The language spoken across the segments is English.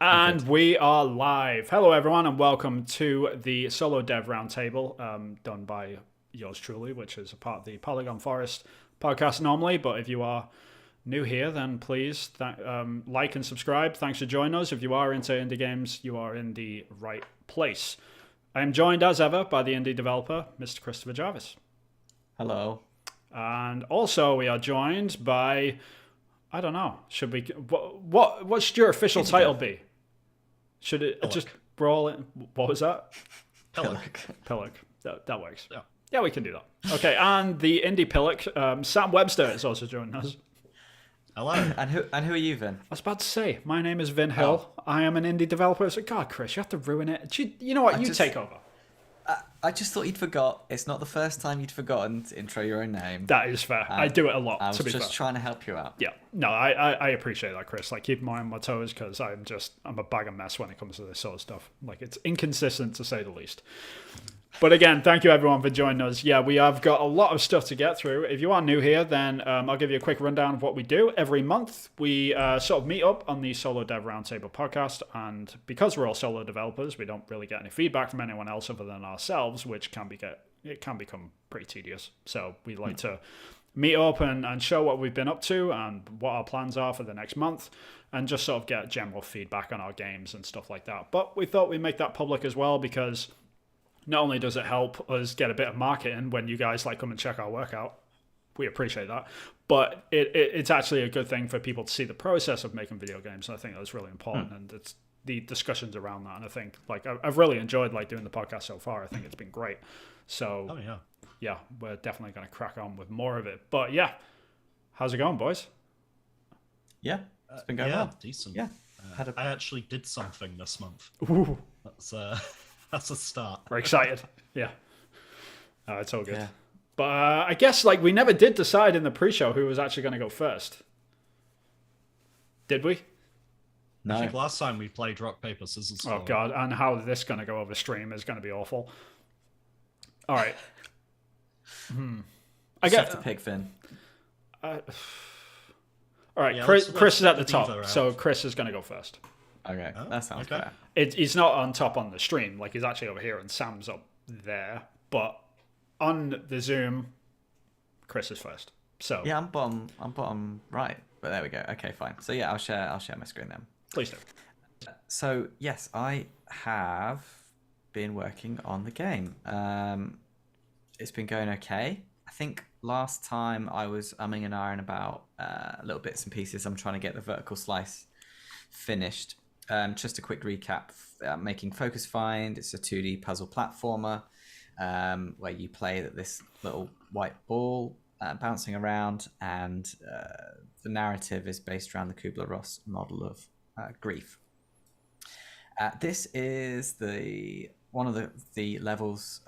And we are live. Hello, everyone, and welcome to the Solo Dev Roundtable, done by yours truly, which is a part of the Polygon Forest podcast normally. But if you are new here, then please like and subscribe. Thanks for joining us. If you are into indie games, you are in the right place. I am joined, as ever, by the indie developer, Mr. Christopher Jarvis. Hello. And also, we are joined by... I don't know. Should we? What should your official title be? Should it Pillock. just brawl in? What was that? Pillock. That works. Yeah. Yeah, we can do that. Okay, and the indie Pillock, Sam Webster is also joining us. Hello. And who are you, Vin? I was about to say, my name is Vin Hill. I am an indie developer. It's like, God, Chris, you have to ruin it. You know what? You take over. I just thought you'd forgot. It's not the first time you'd forgotten to intro your own name. That is fair. I do it a lot. I was to be just fair. trying to help you out. Yeah, no, I appreciate that, Chris. Like, keep me on my toes because I'm a bag of mess when it comes to this sort of stuff. Like, it's inconsistent to say the least. But again, thank you everyone for joining us. Yeah, we have got a lot of stuff to get through. If you are new here, then I'll give you a quick rundown of what we do. Every month, we sort of meet up on the Solo Dev Roundtable podcast. And because we're all solo developers, we don't really get any feedback from anyone else other than ourselves, which can become pretty tedious. So we like to meet up and show what we've been up to and what our plans are for the next month and just sort of get general feedback on our games and stuff like that. But we thought we'd make that public as well because... not only does it help us get a bit of marketing when you guys like come and check our work out, we appreciate that, but it's actually a good thing for people to see the process of making video games. And I think that's really important, and it's the discussions around that. And I think like I've really enjoyed like doing the podcast so far. I think it's been great. So yeah, we're definitely going to crack on with more of it. But yeah, how's it going, boys? Yeah, it's been going well. Decent. Yeah, I actually did something this month. Ooh. That's a start. We're excited. Yeah. It's all good. Yeah. But I guess like we never did decide in the pre-show who was actually going to go first. Did we? No. I think last time we played rock, paper, scissors. Oh, God. And how this is going to go over stream is going to be awful. All right. I have to pick Vin. All right. Yeah, Chris let's is at the get the diva top. out. So Chris is going to go first. Okay, that sounds fair. He's not on top on the stream. Like, he's actually over here and Sam's up there. But on the Zoom, Chris is first. So Yeah, I'm bottom right. But there we go. Okay, fine. So yeah, I'll share my screen then. please do. So yes, I have been working on the game. It's been going okay. I think last time I was umming and ahhing about little bits and pieces. I'm trying to get the vertical slice finished. Just a quick recap. Making Focus Find. It's a 2D puzzle platformer where you play this little white ball bouncing around, and the narrative is based around the Kubler-Ross model of grief. This is one of the levels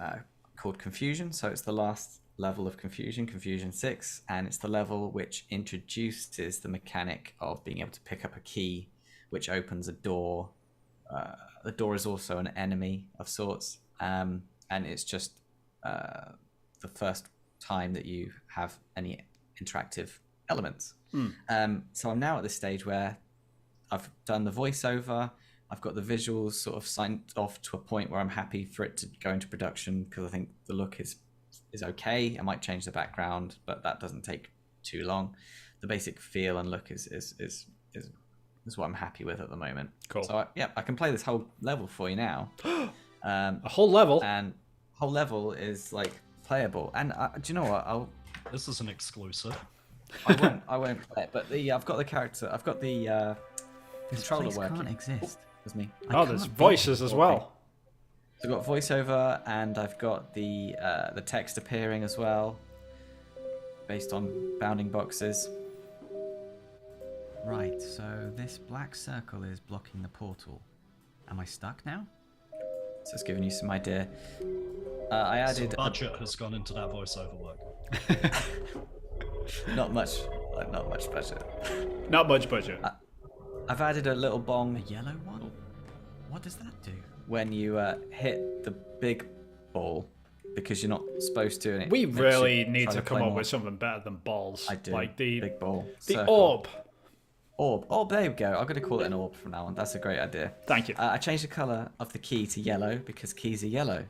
called Confusion. So it's the last level of Confusion 6, and it's the level which introduces the mechanic of being able to pick up a key which opens a door. The door is also an enemy of sorts, and it's just the first time that you have any interactive elements. So I'm now at this stage where I've done the voiceover, I've got the visuals sort of signed off to a point where I'm happy for it to go into production because I think the look is okay. I might change the background, but that doesn't take too long. The basic feel and look is what I'm happy with at the moment. Cool. So I can play this whole level for you now. A whole level? And whole level is like playable. And do you know what? This is an exclusive. I won't play it. But I've got the character. I've got the controller working. Can't exist. That's me. Oh, there's voices as well. So I've got voiceover, and I've got the text appearing as well, based on bounding boxes. Right, so this black circle is blocking the portal. Am I stuck now? So it's giving you some idea. I added Some budget has gone into that voiceover work. not much budget. Not much budget. I've added a little A bong yellow one? What does that do? when you hit the big ball, because you're not supposed to. And it We makes really you need try to come play up more. with something better than balls. I do. Like the big ball. the circle. orb. Orb. Oh, there we go. I'm going to call it an orb from now on. That's a great idea. Thank you. I changed the color of the key to yellow because keys are yellow.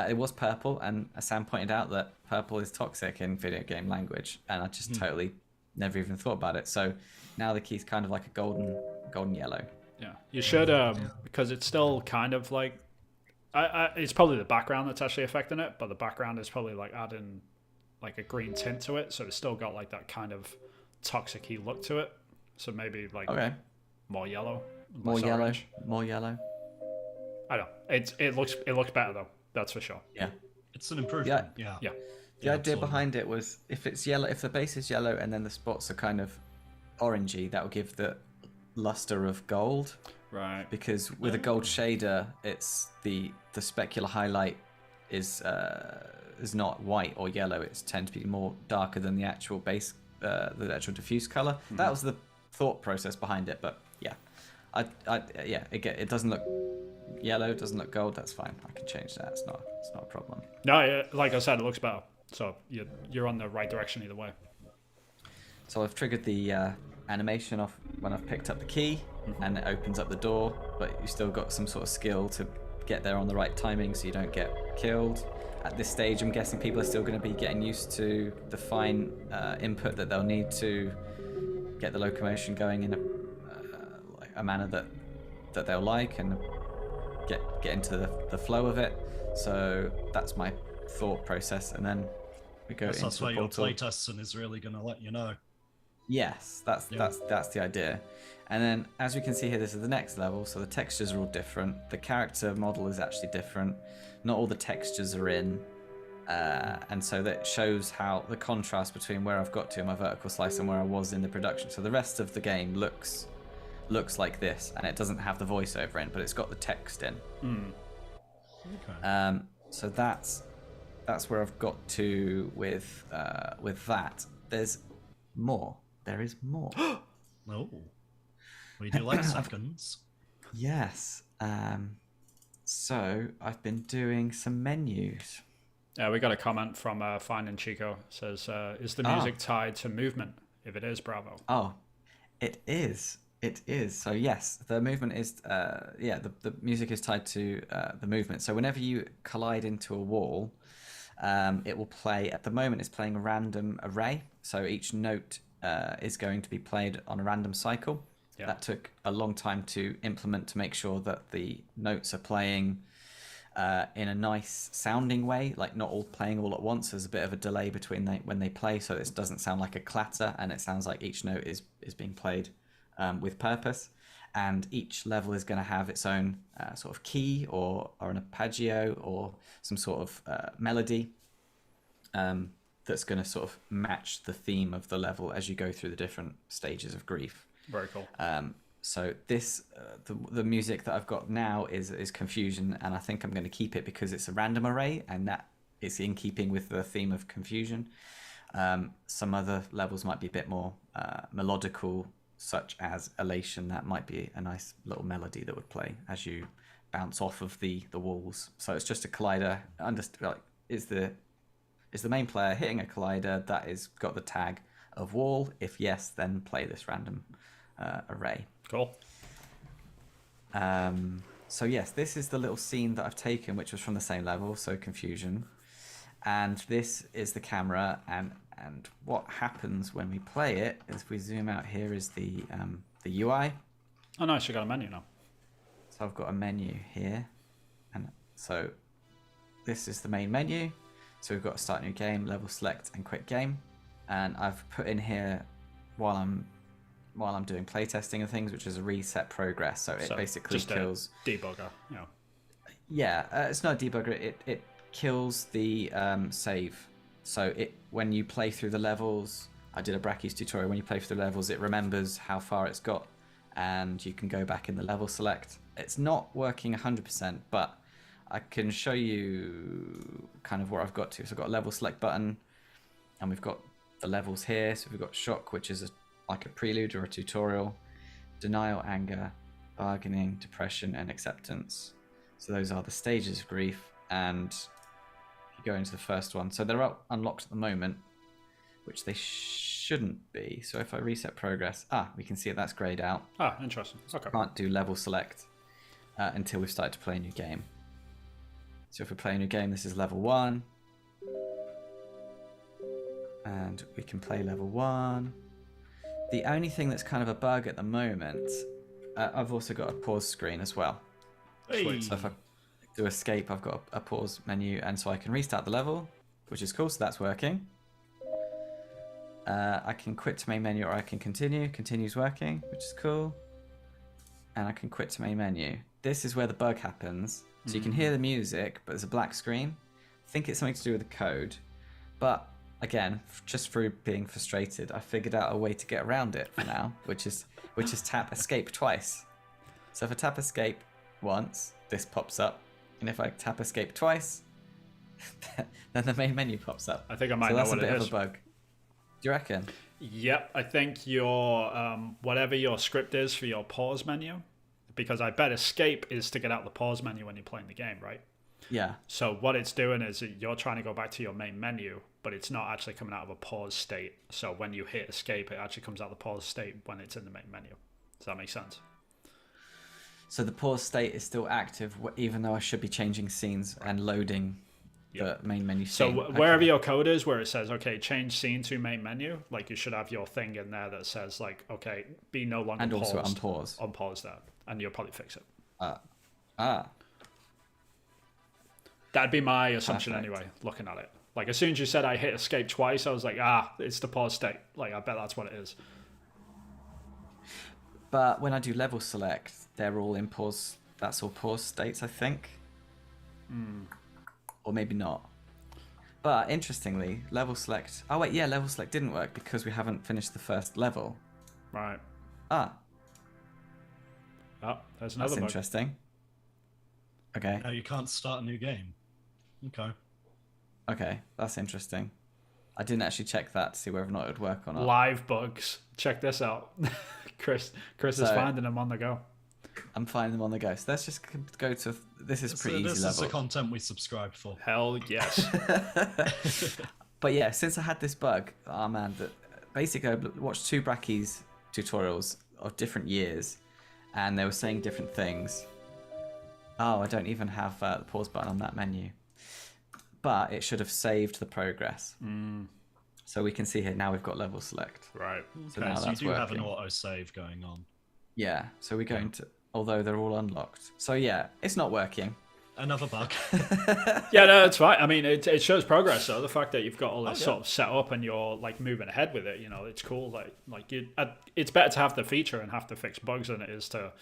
It was purple, and Sam pointed out that purple is toxic in video game language, and I just totally never even thought about it. So now the key's kind of like a golden yellow. Yeah, you should, because it's still kind of like, it's probably the background that's actually affecting it, but the background is probably like adding like a green tint to it, so it's still got like that kind of toxic-y look to it. So maybe like more yellow, more yellow, orange. more yellow. I don't know. It looks better though. That's for sure. Yeah, It's an improvement. Yeah. Yeah. The idea absolutely. behind it was if it's yellow, if the base is yellow and then the spots are kind of orangey, that will give the luster of gold. Right. Because with a gold shader, it's the specular highlight is not white or yellow. It's tend to be more darker than the actual base, the actual diffuse color. Mm-hmm. That was the thought process behind it. But yeah, it doesn't look yellow, it doesn't look gold. That's fine. I can change that. It's not a problem. No, like I said, it looks better. So you're on the right direction either way. So I've triggered the animation off when I've picked up the key, and it opens up the door, but you still got some sort of skill to get there on the right timing so you don't get killed. At this stage, I'm guessing people are still going to be getting used to the fine input that they'll need to get the locomotion going in a manner that they'll like and get into the flow of it. So that's my thought process, and then we go into That's the where your portal. playtesting is really going to let you know. Yes, that's the idea. And then, as we can see here, this is the next level. So the textures are all different. The character model is actually different. Not all the textures are in, and so that shows how the contrast between where I've got to in my vertical slice and where I was in the production. So the rest of the game looks like this, and it doesn't have the voiceover in, but it's got the text in. Okay. So that's where I've got to with that. There's more. There is more. Oh. We do like seconds. Yes. So I've been doing some menus. Yeah, we got a comment from Finding Chico. It says, is the music tied to movement? If it is, bravo. Oh, it is. It is. So yes, the movement is. The music is tied to the movement. So whenever you collide into a wall, it will play. At the moment, it's playing a random array. So each note is going to be played on a random cycle. Yeah. That took a long time to implement to make sure that the notes are playing in a nice sounding way, like not all playing all at once. There's a bit of a delay between when they play, so it doesn't sound like a clatter, and it sounds like each note is being played with purpose. And each level is going to have its own sort of key or an arpeggio or some sort of melody that's going to sort of match the theme of the level as you go through the different stages of grief. Very cool. So this, the music that I've got now is Confusion, and I think I'm going to keep it because it's a random array, and that is in keeping with the theme of Confusion. Some other levels might be a bit more melodical, such as Elation. That might be a nice little melody that would play as you bounce off of the walls. So it's just a collider. Is the main player hitting a collider that is got the tag of wall? If yes, then play this random array. Cool. So yes, this is the little scene that I've taken, which was from the same level, so Confusion. And this is the camera, and what happens when we play it is, if we zoom out here, is the UI. Oh, nice. You got a menu now. So I've got a menu here, and so this is the main menu. So we've got Start New Game, Level Select, and Quit Game. And I've put in here while I'm doing playtesting and things, which is a reset progress. So it basically just kills a debugger. Yeah. Yeah, it's not a debugger. It kills the save. So when you play through the levels, I did a Brachy's tutorial. When you play through the levels, it remembers how far it's got, and you can go back in the level select. It's not working 100%, but I can show you kind of where I've got to. So I've got a level select button, and we've got the levels here. So we've got Shock, which is like a prelude or a tutorial, Denial, Anger, Bargaining, Depression, and Acceptance. So those are the stages of grief, and if you go into the first one, so they're unlocked at the moment, which they shouldn't be. So if I reset progress, we can see that's grayed out. Ah, interesting. Okay. Can't do level select until we've started to play a new game. So if we play a new game, this is level 1. And we can play level 1. The only thing that's kind of a bug at the moment, I've also got a pause screen as well. Hey. So if I do escape, I've got a pause menu, and so I can restart the level, which is cool, so that's working. I can quit to main menu, or I can continue. Continue's working, which is cool. And I can quit to main menu. This is where the bug happens. So you can hear the music, but there's a black screen. I think it's something to do with the code. But again, just through being frustrated, I figured out a way to get around it for now, which is tap escape twice. So if I tap escape once, this pops up. And if I tap escape twice, then the main menu pops up. I think I might so know that's what a bit it of is. a bug. Do you reckon? Yep, I think your whatever your script is for your pause menu, because I bet escape is to get out the pause menu when you're playing the game, right? Yeah. So what it's doing is you're trying to go back to your main menu, but it's not actually coming out of a pause state. So when you hit escape, it actually comes out the pause state when it's in the main menu. Does that make sense? So the pause state is still active, even though I should be changing scenes and loading the main menu So scene. wherever your code is, where it says, okay, change scene to main menu, like you should have your thing in there that says, like, okay, be no longer And paused. also unpause. Unpause that, and you'll probably fix it. That'd be my assumption Perfect. anyway, looking at it. Like, as soon as you said I hit escape twice, I was like, it's the pause state. Like, I bet that's what it is. But when I do level select, they're all in pause. That's all pause states, I think. Or maybe not. But interestingly, level select... Oh, wait, yeah, level select didn't work because we haven't finished the first level. Right. Ah, Oh, there's another that's bug. interesting. Okay, Now you can't start a new game. okay, that's interesting. I didn't actually check that to see whether or not it would work or not. Live bugs. Check this out. Chris is So- finding them on the go. I'm finding them on the go. So let's just go to... This is pretty This easy is the level. content we subscribed for. Hell yes. But yeah, since I had this bug, oh man, basically I watched 2 Brackeys tutorials of different years, and they were saying different things. Oh, I don't even have the pause button on that menu. But it should have saved the progress. So we can see here, now we've got level select. Right. So Okay, now so you that's do have an working. autosave going on. Yeah, so we're going to... Although they're all unlocked. So yeah, it's not working. Another bug. Yeah, no, that's right. I mean, it shows progress, though. The fact that you've got all this yeah. sort of set up and you're like moving ahead with it, you know, it's cool. Like it's better to have the feature and have to fix bugs than it is to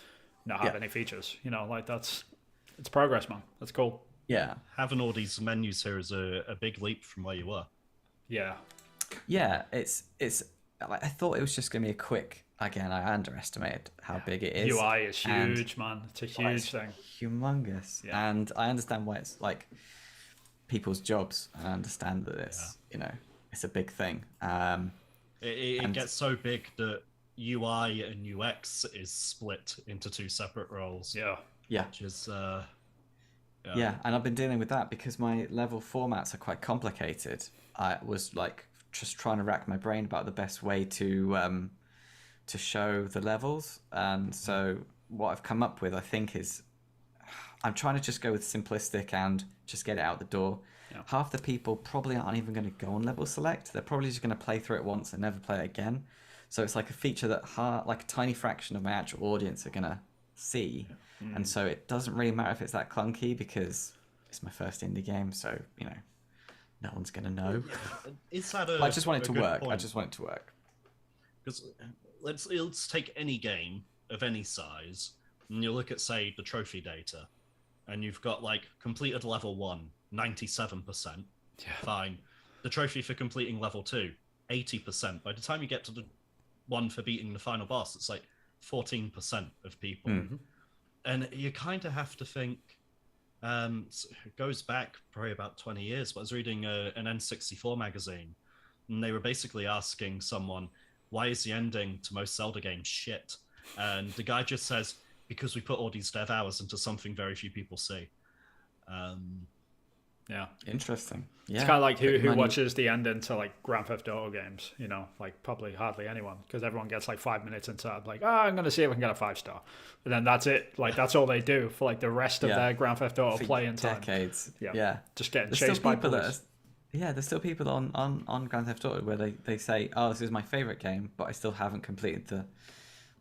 not have Yeah. any features. You know, like it's progress, man. That's cool. Yeah. Having all these menus here is a big leap from where you were. Yeah. Yeah, it's like I thought it was just going to be a quick... Again, I underestimated how big it is. UI is and huge, man. It's a huge thing. humongous. Yeah. And I understand why it's like people's jobs. I understand that it's, it's a big thing. It And- gets so big that UI and UX is split into 2 separate roles. Yeah. Yeah. Which is Yeah, and I've been dealing with that because my level formats are quite complicated. I was like just trying to rack my brain about the best way to show the levels, and so what I've come up with, I think, is I'm trying to just go with simplistic and just get it out the door. Yeah. Half the people probably aren't even going to go on level select. They're probably just going to play through it once and never play it again. So it's like a feature that like a tiny fraction of my actual audience are going to see. And so it doesn't really matter if it's that clunky because it's my first indie game. So, no one's going to know. is that But I just want it to work. I just want it to work. Because let's take any game of any size, and you look at, say, the trophy data, and you've got like completed level 1, 97%. Yeah. Fine. The trophy for completing level 2, 80%. By the time you get to the one for beating the final boss, it's like 14% of people. And you kind of have to think, it goes back probably about 20 years, but I was reading an N64 magazine, and they were basically asking someone, why is the ending to most Zelda games shit? And the guy just says, because we put all these dev hours into something very few people see. Yeah. Interesting. Yeah. It's kind of like who Money- watches the ending to like Grand Theft Auto games, you know, like probably hardly anyone, because everyone gets like 5 minutes into it, like, I'm going to see if I can get a 5-star. And then that's it. Like, that's all they do for like the rest of Yeah. their Grand Theft Auto for playing time. decades. Yeah. Yeah. Just getting There's chased still by people police. there's still people on Grand Theft Auto where they say, oh, this is my favorite game, but I still haven't completed the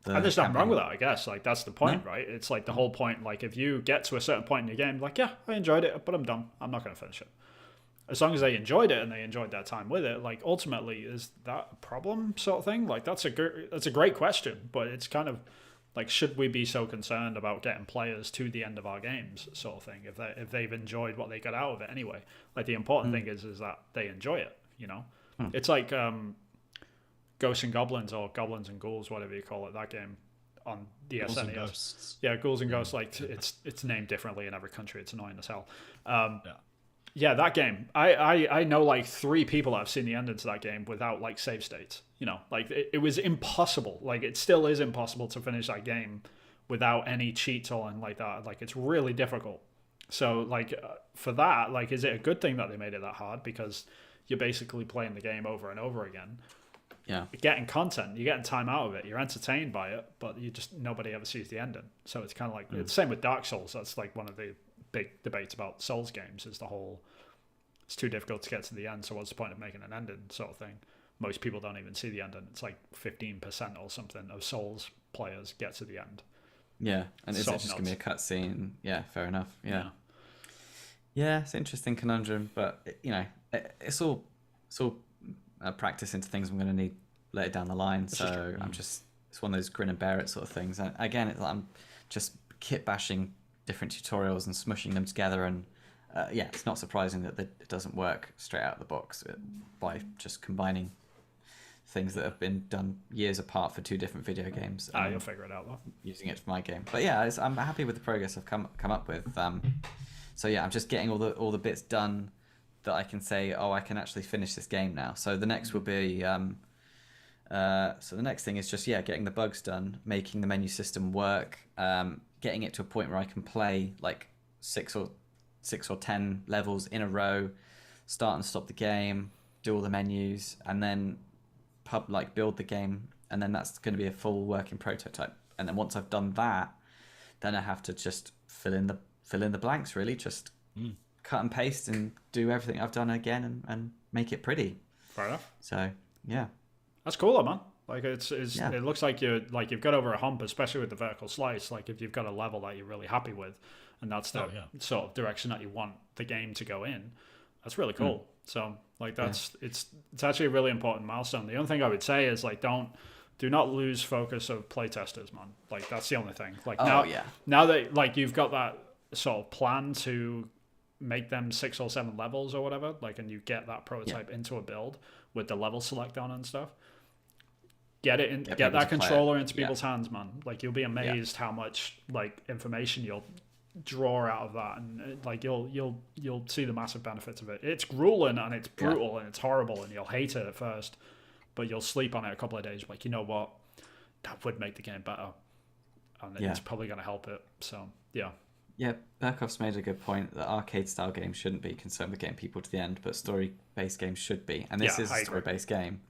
And there's nothing wrong campaign. with that, I guess. Like, that's the point, right? It's like the whole point. Like, if you get to a certain point in your game, like, yeah, I enjoyed it, but I'm done. I'm not going to finish it. As long as they enjoyed it and they enjoyed their time with it, like, ultimately, is that a problem, sort of thing? Like, that's a great question, but it's kind of like, should we be so concerned about getting players to the end of our games, sort of thing, if they've enjoyed what they got out of it anyway? Like, the important thing is that they enjoy it, you know? It's like Ghosts and Goblins, or Goblins and Ghouls, whatever you call it, that game on the Ghouls and SNES. Ghosts. Yeah, Ghouls and Ghosts, like, it's named differently in every country. It's annoying as hell. Yeah. Yeah, that game. I know like 3 people that have seen the ending to that game without like save states. You know, like it was impossible. Like, it still is impossible to finish that game without any cheats or anything like that. Like, it's really difficult. So like for that, like, is it a good thing that they made it that hard? Because you're basically playing the game over and over again. Yeah. You're getting content, you're getting time out of it, you're entertained by it, but nobody ever sees the ending. So it's kind of like it's the same with Dark Souls. That's like one of the big debates about Souls games, is the whole, it's too difficult to get to the end, so what's the point of making an ending, sort of thing. Most people don't even see the ending. It's like 15% or something of Souls players get to the end. Yeah, and is Sort it of just going to be a cutscene? Yeah, fair enough. Yeah. Yeah, it's an interesting conundrum, but you know, it's all practice into things I'm going to need later down the line. So it's one of those grin and bear it sort of things. And again, I'm just kit bashing different tutorials and smushing them together, and it's not surprising that it doesn't work straight out of the box by just combining things that have been done years apart for 2 different video games. You'll figure it out though. Using it for my game, but yeah, I'm happy with the progress I've come up with. So yeah, I'm just getting all the bits done that I can say, oh, I can actually finish this game now. So the next will be, so the next thing is just getting the bugs done, making the menu system work, getting it to a point where I can play like 6 or 10 levels in a row, start and stop the game, do all the menus, and then build the game, and then that's going to be a full working prototype. And then once I've done that, then I have to just fill in the blanks, really, just cut and paste and do everything I've done again and make it pretty. Fair enough. So yeah, that's cool though, man. Like, it looks like you've got over a hump, especially with the vertical slice. Like, if you've got a level that you're really happy with, and that's the sort of direction that you want the game to go in, that's really cool. So like, it's actually a really important milestone. The only thing I would say is, like, do not lose focus of playtesters, man. Like, that's the only thing. Like, now that like you've got that sort of plan to make them 6 or 7 levels or whatever, like, and you get that prototype into a build with the level select on and stuff, get that controller into people's hands, man. Like, you'll be amazed how much like information you'll draw out of that, and like you'll see the massive benefits of it. It's grueling and it's brutal and it's horrible, and you'll hate it at first, but you'll sleep on it a couple of days, like, you know what, that would make the game better, and it's probably going to help it. So Burkoff's made a good point that arcade style games shouldn't be concerned with getting people to the end, but story based games should be, and this is a story based game.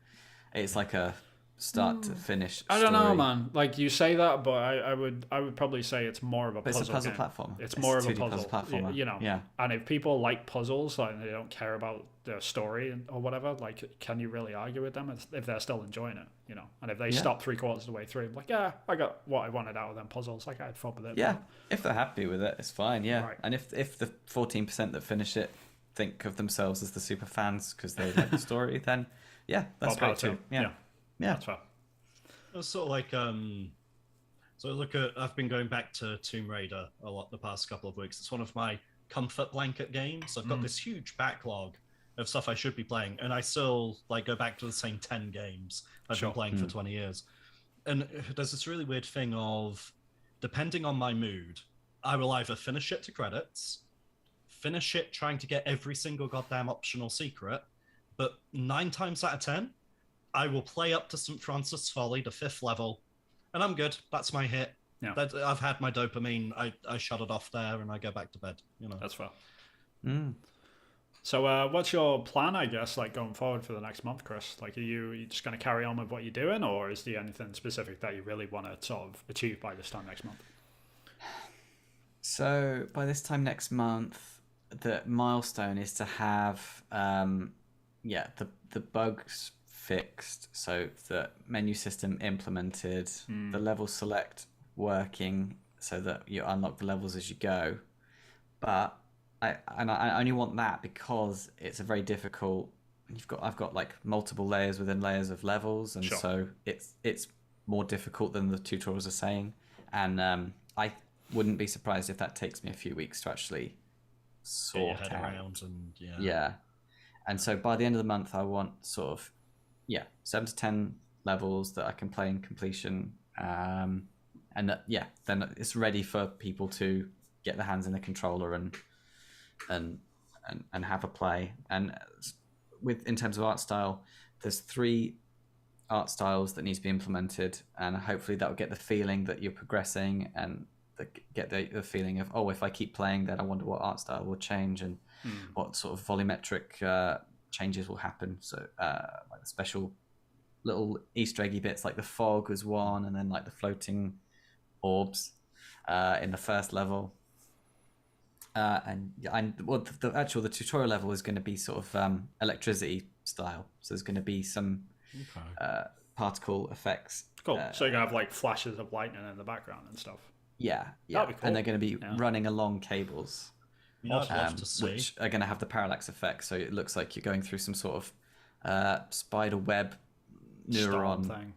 It's like a start to finish I don't know, man. Like, you say that, but I would probably say it's more of a puzzle. It's a puzzle game. platform. It's more of a 2D puzzle platformer. You know. Yeah. And if people like puzzles, like, they don't care about their story or whatever, like, can you really argue with them if they're still enjoying it? You know. And if they stop 3/4 of the way through, like, I got what I wanted out of them puzzles. Like, I had fun with it. Yeah. If they're happy with it, it's fine. Yeah. Right. And if the 14% that finish it think of themselves as the super fans because they like the story, then that's great too. Yeah. That's fair. It's sort of like I've been going back to Tomb Raider a lot the past couple of weeks. It's one of my comfort blanket games. I've got this huge backlog of stuff I should be playing, and I still like go back to the same 10 games I've been playing for 20 years. And there's this really weird thing of, depending on my mood, I will either finish it to credits, finish it trying to get every single goddamn optional secret, but 9 times out of 10, I will play up to St. Francis Folly, the 5th level, and I'm good. That's my hit. Yeah. I've had my dopamine. I shut it off there, and I go back to bed. You know. That's fair. So, what's your plan, I guess, like going forward for the next month, Chris? Like, are you just going to carry on with what you're doing, or is there anything specific that you really want to sort of achieve by this time next month? So by this time next month, the milestone is to have the bugs fixed, so the menu system implemented, the level select working, so that you unlock the levels as you go. But I only want that because it's a very difficult. I've got like multiple layers within layers of levels, and Sure. so it's more difficult than the tutorials are saying. And I wouldn't be surprised if that takes me a few weeks to actually Get sort your head out. around and Yeah. And so by the end of the month, I want sort of 7 to 10 levels that I can play in completion, and that then it's ready for people to get their hands in the controller and have a play. And in terms of art style, there's 3 art styles that need to be implemented, and hopefully that will get the feeling that you're progressing, and get the feeling of, oh, if I keep playing, then I wonder what art style will change and what sort of volumetric changes will happen. So like the special little Easter eggy bits, like the fog was one, and then like the floating orbs in the first level. The tutorial level is going to be sort of electricity style. So there's going to be some particle effects. Cool. So you're going to have like flashes of lightning in the background and stuff. Yeah. That'd be cool. And they're going to be running along cables, I'd love to see. which are going to have the parallax effect. So it looks like you're going through some sort of spider web neuron Storm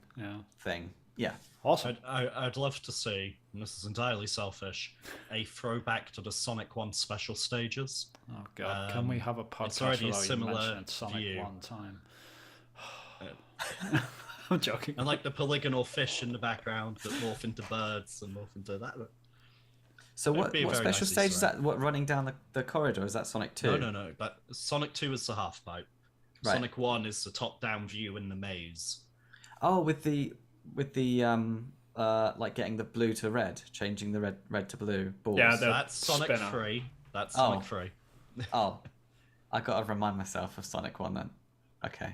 thing. Yeah. Awesome. I'd love to see, and this is entirely selfish, a throwback to the Sonic 1 special stages. Oh god, can we have a it's podcast already a without you similar mentioning Sonic view. one time? I'm joking. And like the polygonal fish in the background that morph into birds and morph into that. So It'd what be a very special nice stage Easter is that? What, running down the corridor? Is that Sonic 2? No. But Sonic 2 is the half pipe. Right. Sonic 1 is the top-down view in the maze. Oh, with the like getting the blue to red, changing the red to blue balls. Yeah, That's Sonic spinner. 3. That's Sonic 3. Oh, I gotta remind myself of Sonic 1 then. Okay.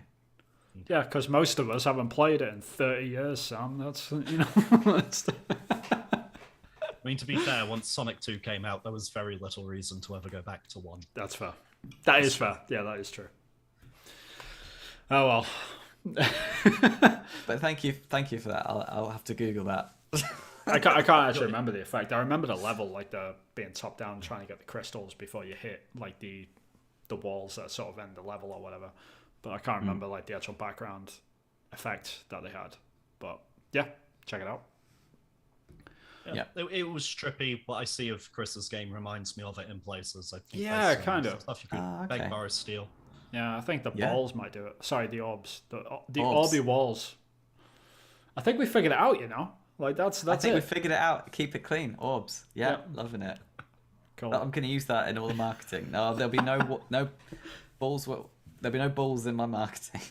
Yeah, because most of us haven't played it in 30 years, Sam. That's, that's I mean, to be fair, once Sonic 2 came out, there was very little reason to ever go back to 1. that's fair. That is fair. Yeah, that is true. Oh well. But thank you for that. I'll have to Google that. I can't actually remember the effect. I remember the level, like the being top down, trying to get the crystals before you hit like the walls that sort of end the level or whatever. But I can't remember like the actual background effect that they had. But yeah, check it out. Yeah. It was trippy. What I see of Chris's game reminds me of it in places. I think Yeah, there's some kind of. stuff you could okay. beg borrow steal. Yeah, I think the Yeah. balls might do it. Sorry, the orbs. The Orbs. orby walls. I think we figured it out, Like that's I think it. we figured it out. Keep it clean. Orbs. Yeah, Yeah. loving it. Cool. I'm going to use that in all the marketing. No, there'll be no balls. There'll be no balls in my marketing.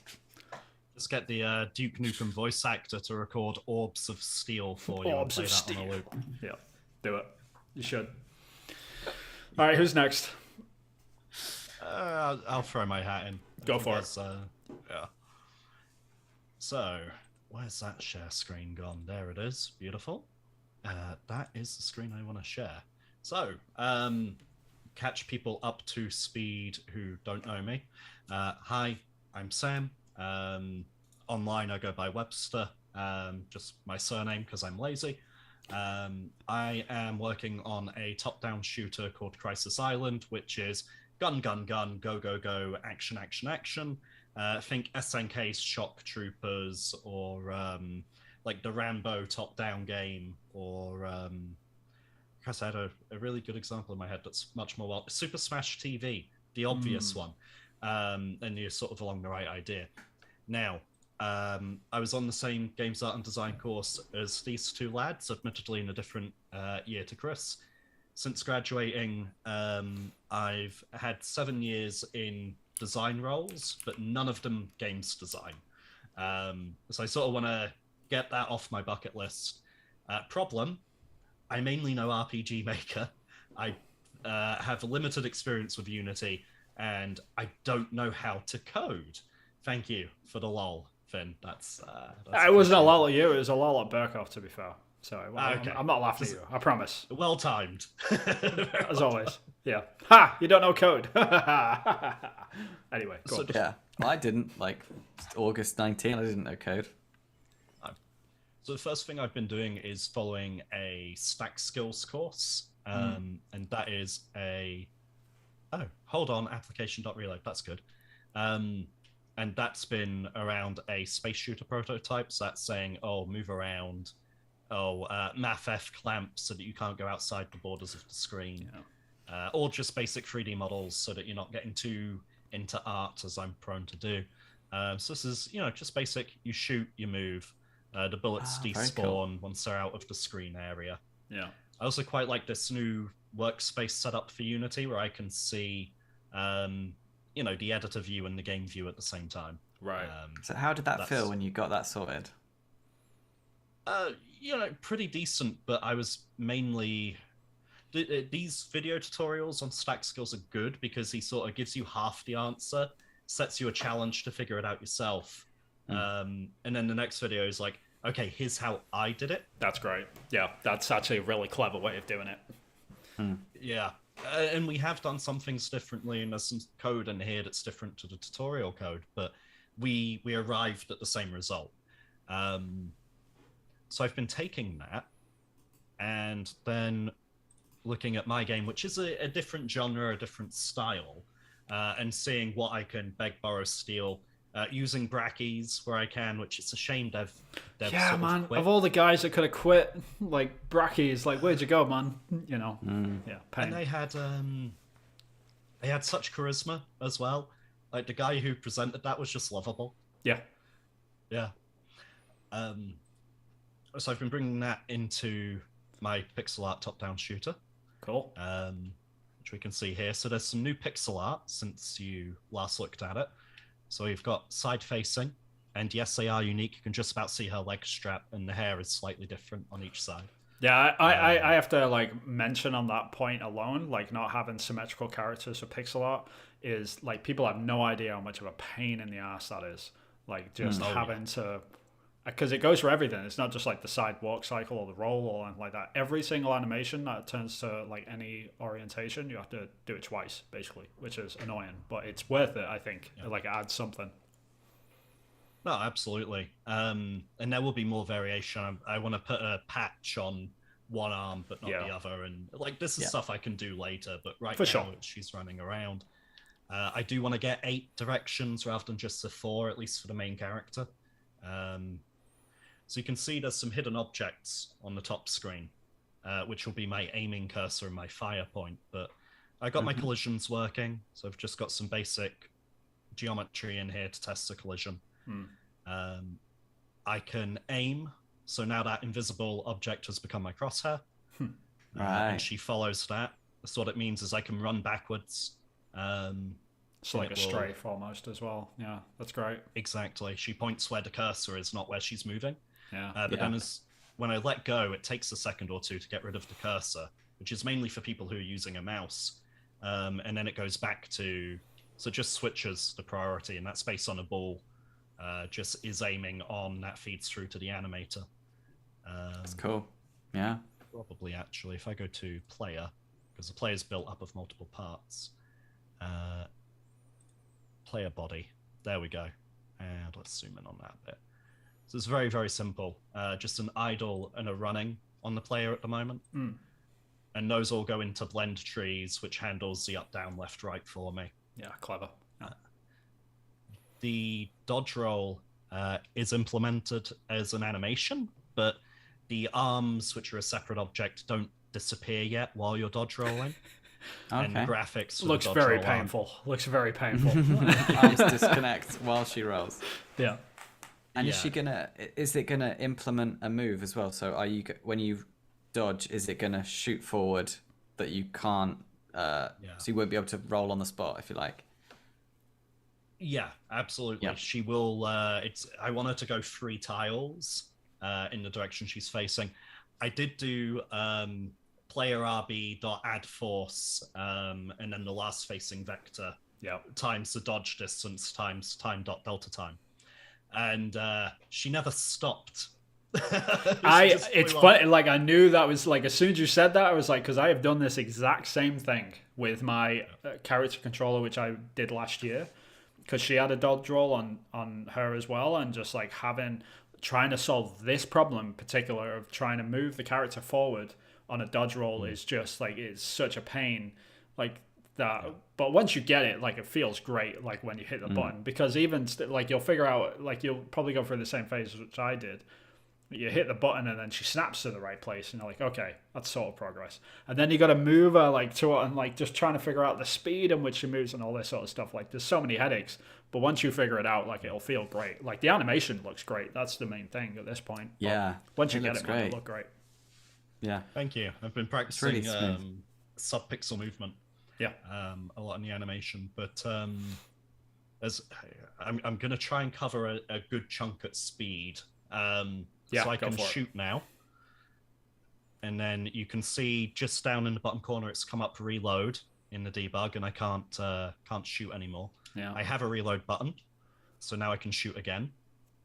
Let's get the Duke Nukem voice actor to record Orbs of Steel for you Orbs and of play that on a loop. Yeah, do it. You should. All right, who's next? I'll throw my hat in. Go for it. Yeah. So, where's that share screen gone? There it is. Beautiful. That is the screen I want to share. So, catch people up to speed who don't know me. Hi, I'm Sam. Online, I go by Webster. Just my surname because I'm lazy. I am working on a top-down shooter called Crisis Island, which is gun, gun, gun, go, go, go, action, action, action. Think SNK's Shock Troopers or like the Rambo top-down game or I had a really good example in my head that's much more well. Super Smash TV, the obvious one. And you're sort of along the right idea. Now, I was on the same games art and design course as these two lads, admittedly in a different year to Chris. Since graduating, I've had 7 years in design roles, but none of them games design. So I sort of want to get that off my bucket list. Problem, I mainly know RPG Maker. I have limited experience with Unity, and I don't know how to code. Thank you for the lol, Finn. That's it wasn't a lol at you, it was a lol at Burkhoff, to be fair. So Okay. I'm not laughing at you, I promise. well timed. As always. Yeah. Ha! You don't know code. Anyway, go on. Yeah, I didn't. Like, August 19, I didn't know code. So the first thing I've been doing is following a stack skills course, and that is hold on, application.reload, that's good. And that's been around a space shooter prototype, so that's saying, move around, math clamp so that you can't go outside the borders of the screen, or just basic 3D models so that you're not getting too into art, as I'm prone to do. So this is, just basic, you shoot, you move. The bullets despawn once they're out of the screen area. Yeah. I also quite like this new workspace setup for Unity where I can see, the editor view and the game view at the same time. Right. So how did that feel when you got that sorted? Pretty decent, but I was mainly... These video tutorials on stack skills are good because he sort of gives you half the answer, sets you a challenge to figure it out yourself. And then the next video is like, okay, here's how I did it. That's great. Yeah, that's actually a really clever way of doing it. Yeah. And we have done some things differently, and there's some code in here that's different to the tutorial code, but we arrived at the same result. So I've been taking that and then looking at my game, which is a different genre, a different style, and seeing what I can beg, borrow, steal, using brackies where I can, which it's a shame dev yeah, sort man. of quit. Of all the guys that could have quit, like brackies, like where'd you go, man? Yeah, pain. And they had such charisma as well. Like the guy who presented that was just lovable. Yeah. So I've been bringing that into my pixel art top-down shooter. Cool. Which we can see here. So there's some new pixel art since you last looked at it. So we've got side-facing, and yes, they are unique. You can just about see her leg strap, and the hair is slightly different on each side. Yeah, I have to mention on that point alone, not having symmetrical characters for pixel art is people have no idea how much of a pain in the ass that is. Having to, because it goes for everything. It's not just the side walk cycle or the roll or anything like that. Every single animation that turns to any orientation, you have to do it twice basically, which is annoying, but it's worth it. I think it adds something. No, absolutely. And there will be more variation. I want to put a patch on one arm, but not the other. And this is stuff I can do later, but right now she's running around. I do want to get 8 directions rather than just the 4, at least for the main character. So you can see there's some hidden objects on the top screen, which will be my aiming cursor and my fire point. But I got my collisions working, so I've just got some basic geometry in here to test the collision. I can aim, so now that invisible object has become my crosshair. And she follows that. So what it means is I can run backwards. It's like a strafe almost as well. Yeah, that's great. Exactly. She points where the cursor is, not where she's moving. Yeah. Then when I let go, it takes a second or two to get rid of the cursor, which is mainly for people who are using a mouse. And then it goes back to... So it just switches the priority, and that's based on a ball. Just is aiming on, that feeds through to the animator. That's cool. Yeah. Probably, actually, if I go to player, because the player is built up of multiple parts. Player body. There we go. And let's zoom in on that bit. So it's very, very simple. Just an idle and a running on the player at the moment. And those all go into blend trees, which handles the up, down, left, right for me. Yeah, clever. The dodge roll is implemented as an animation, but the arms, which are a separate object, don't disappear yet while you're dodge rolling. And the graphics looks very painful. Looks very painful. Arms disconnect while she rolls. Yeah. And is it gonna implement a move as well? So when you dodge, is it gonna shoot forward that you can't? So you won't be able to roll on the spot if you like. Yeah, absolutely. Yeah. She will. I want her to go 3 tiles in the direction she's facing. I did do player RB.add force, and then the last facing vector Yeah. times the dodge distance times time dot delta time, and she never stopped. It's funny, like I knew that was like as soon as you said that I was like, because I have done this exact same thing with my character controller, which I did last year, because she had a dodge roll on her as well, and just like trying to solve this problem in particular of trying to move the character forward on a dodge roll is just like, it's such a pain, like that. But once you get it, like it feels great, like when you hit the button, because even like you'll figure out, like you'll probably go through the same phase which I did. You hit the button and then she snaps to the right place, and you're like, okay, that's sort of progress. And then you got to move her like to it, and like just trying to figure out the speed in which she moves and all this sort of stuff. Like there's so many headaches, but once you figure it out, like it'll feel great. Like the animation looks great. That's the main thing at this point. Yeah, but once you get it, it'll look great. Yeah, thank you. I've been practicing sub-pixel movement. Yeah, a lot in the animation, but as I'm going to try and cover a good chunk at speed. So I can shoot now, and then you can see just down in the bottom corner it's come up reload in the debug, and I can't shoot anymore. Yeah, I have a reload button, so now I can shoot again.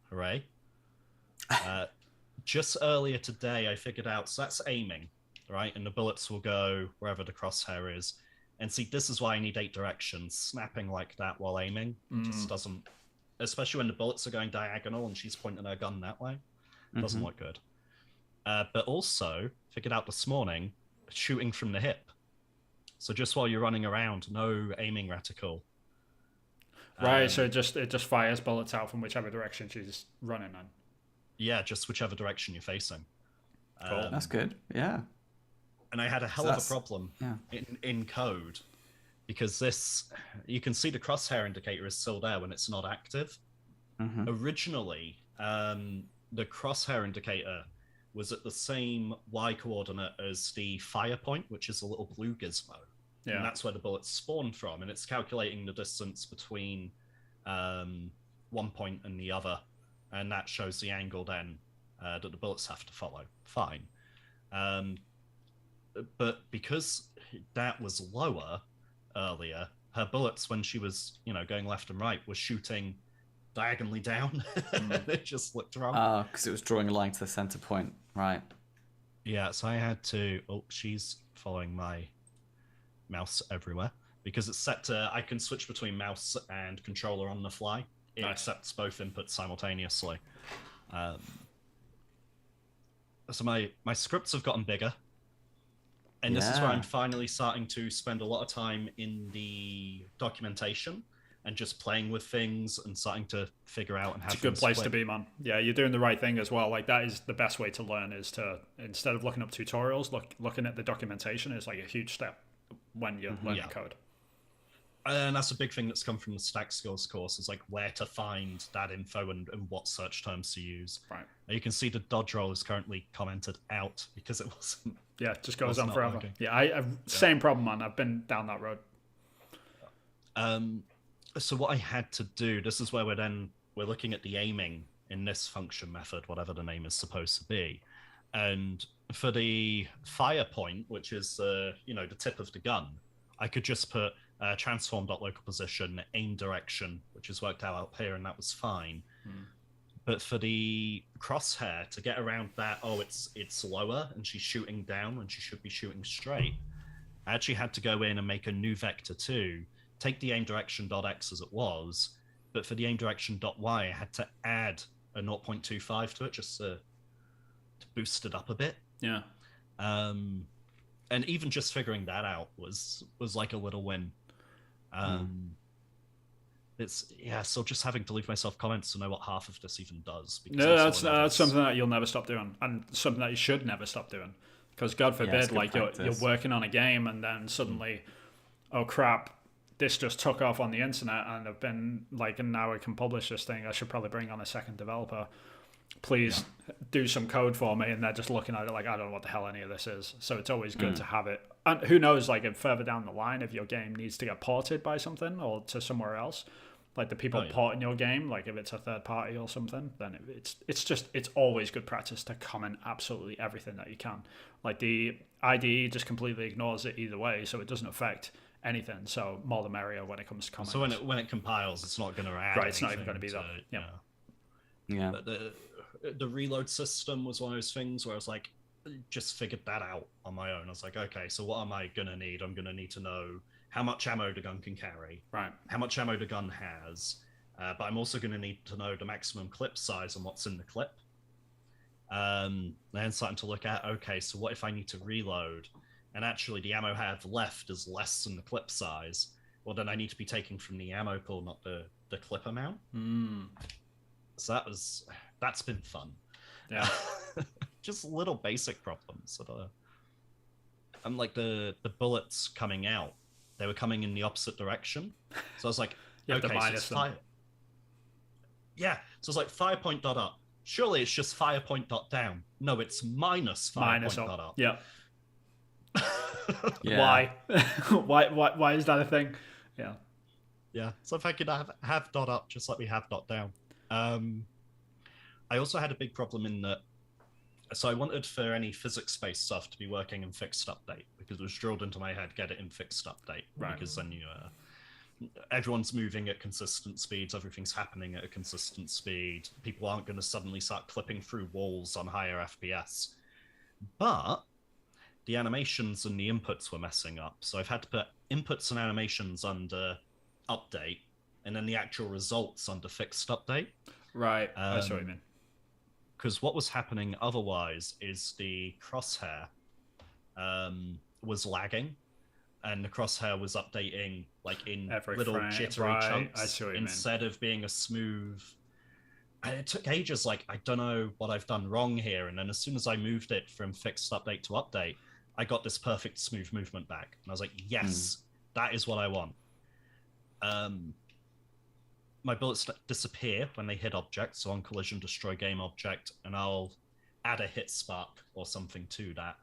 Hooray! Just earlier today I figured out, so that's aiming, right? And the bullets will go wherever the crosshair is. And see, this is why I need 8 directions. Snapping like that while aiming just doesn't, especially when the bullets are going diagonal and she's pointing her gun that way. Doesn't look good. But also, figured out this morning, shooting from the hip. So just while you're running around, no aiming reticle. Right, so it just fires bullets out from whichever direction she's running in. Yeah, just whichever direction you're facing. Cool. That's good. Yeah. And I had a hell of a problem in code, because this, you can see the crosshair indicator is still there when it's not active. Originally, the crosshair indicator was at the same Y coordinate as the fire point, which is a little blue gizmo. Yeah. And that's where the bullets spawn from. And it's calculating the distance between one point and the other. And that shows the angle then that the bullets have to follow. Fine. But because that was lower earlier, her bullets, when she was, going left and right, were shooting diagonally down. It just looked wrong. Oh, because it was drawing a line to the center point, right? Yeah, so I had to. Oh, she's following my mouse everywhere, because it's set to. I can switch between mouse and controller on the fly. It accepts both inputs simultaneously. So my scripts have gotten bigger, and this is where I'm finally starting to spend a lot of time in the documentation and just playing with things and starting to figure out and have. It's a good place to be, man. Yeah, you're doing the right thing as well. Like that is the best way to learn, is to, instead of looking up tutorials, looking at the documentation is like a huge step when you're learning code. And that's a big thing that's come from the Stack Skills course, is like where to find that info and what search terms to use. Right. You can see the dodge roll is currently commented out because it wasn't. Yeah, it just goes on forever. Working. Yeah, I have same problem, man. I've been down that road. So what I had to do, this is where we're looking at the aiming in this function method, whatever the name is supposed to be. And for the fire point, which is the tip of the gun, I could just put transform.local position, aim direction, which is worked out here, and that was fine. But for the crosshair, to get around that, it's lower and she's shooting down when she should be shooting straight, I actually had to go in and make a new vector too. Take the aim direction.x as it was, but for the aim direction.y, I had to add a 0.25 to it just to boost it up a bit. Yeah. And even just figuring that out was like a little win. It's still just having to leave myself comments to know what half of this even does. No, that's something that you'll never stop doing, and something that you should never stop doing. Because God forbid, like you're working on a game and then suddenly, oh crap, this just took off on the internet and I've been like, and now I can publish this thing. I should probably bring on a second developer. Please do some code for me. And they're just looking at it like, I don't know what the hell any of this is. So it's always good to have it. And who knows, like if further down the line, if your game needs to get ported by something or to somewhere else, like the people porting your game, like if it's a third party or something, then it's always good practice to comment absolutely everything that you can. Like the IDE just completely ignores it either way. So it doesn't affect anything. So more the merrier when it comes to comments. So when it compiles, it's not going to add. Right, it's not even going to be that. Yeah. Yeah. But the reload system was one of those things where I was like, just figured that out on my own. I was like, okay, so what am I going to need? I'm going to need to know how much ammo the gun can carry, right? How much ammo the gun has, but I'm also going to need to know the maximum clip size and what's in the clip. Then starting to look at, okay, so what if I need to reload, and actually the ammo I have left is less than the clip size? Well, then I need to be taking from the ammo pool, not the clip amount. So that's been fun. Yeah. Just little basic problems that are. And like the bullets coming out, they were coming in the opposite direction. So I was like, okay, so it's fire. Yeah, so it's like fire point dot up. Surely it's just fire point dot down. No, it's minus fire point dot up. Yeah. Yeah. Why is that a thing? Yeah. Yeah. So if I could have dot up just like we have dot down. I also had a big problem in that. So I wanted for any physics-based stuff to be working in fixed update because it was drilled into my head, get it in fixed update. Right. Because then everyone's moving at consistent speeds, everything's happening at a consistent speed. People aren't going to suddenly start clipping through walls on higher FPS. But the animations and the inputs were messing up. So I've had to put inputs and animations under update and then the actual results under fixed update. Right. I see what you mean. Because what was happening otherwise is the crosshair was lagging, and the crosshair was updating like in every little frame. jittery Right. chunks I see what you instead of being a smooth. And it took ages. Like, I don't know what I've done wrong here. And then as soon as I moved it from fixed update to update, I got this perfect smooth movement back, and I was like, yes, that is what I want. My bullets disappear when they hit objects, so on collision destroy game object, and I'll add a hit spark or something to that.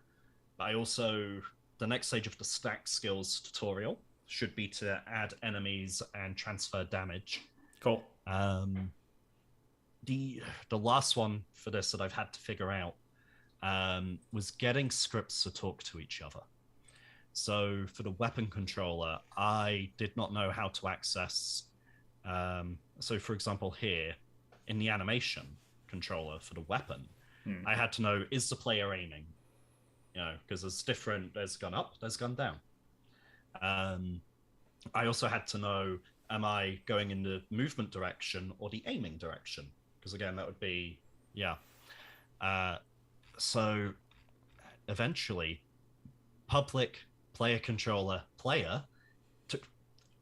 But I also, the next stage of the stack skills tutorial should be to add enemies and transfer damage. Cool. The last one for this that I've had to figure out was getting scripts to talk to each other. So for the weapon controller, I did not know how to access. So for example, here in the animation controller for the weapon, I had to know, is the player aiming? Because there's gun up, there's gun down. I also had to know, am I going in the movement direction or the aiming direction? Because again, that would be, so eventually, public player controller player took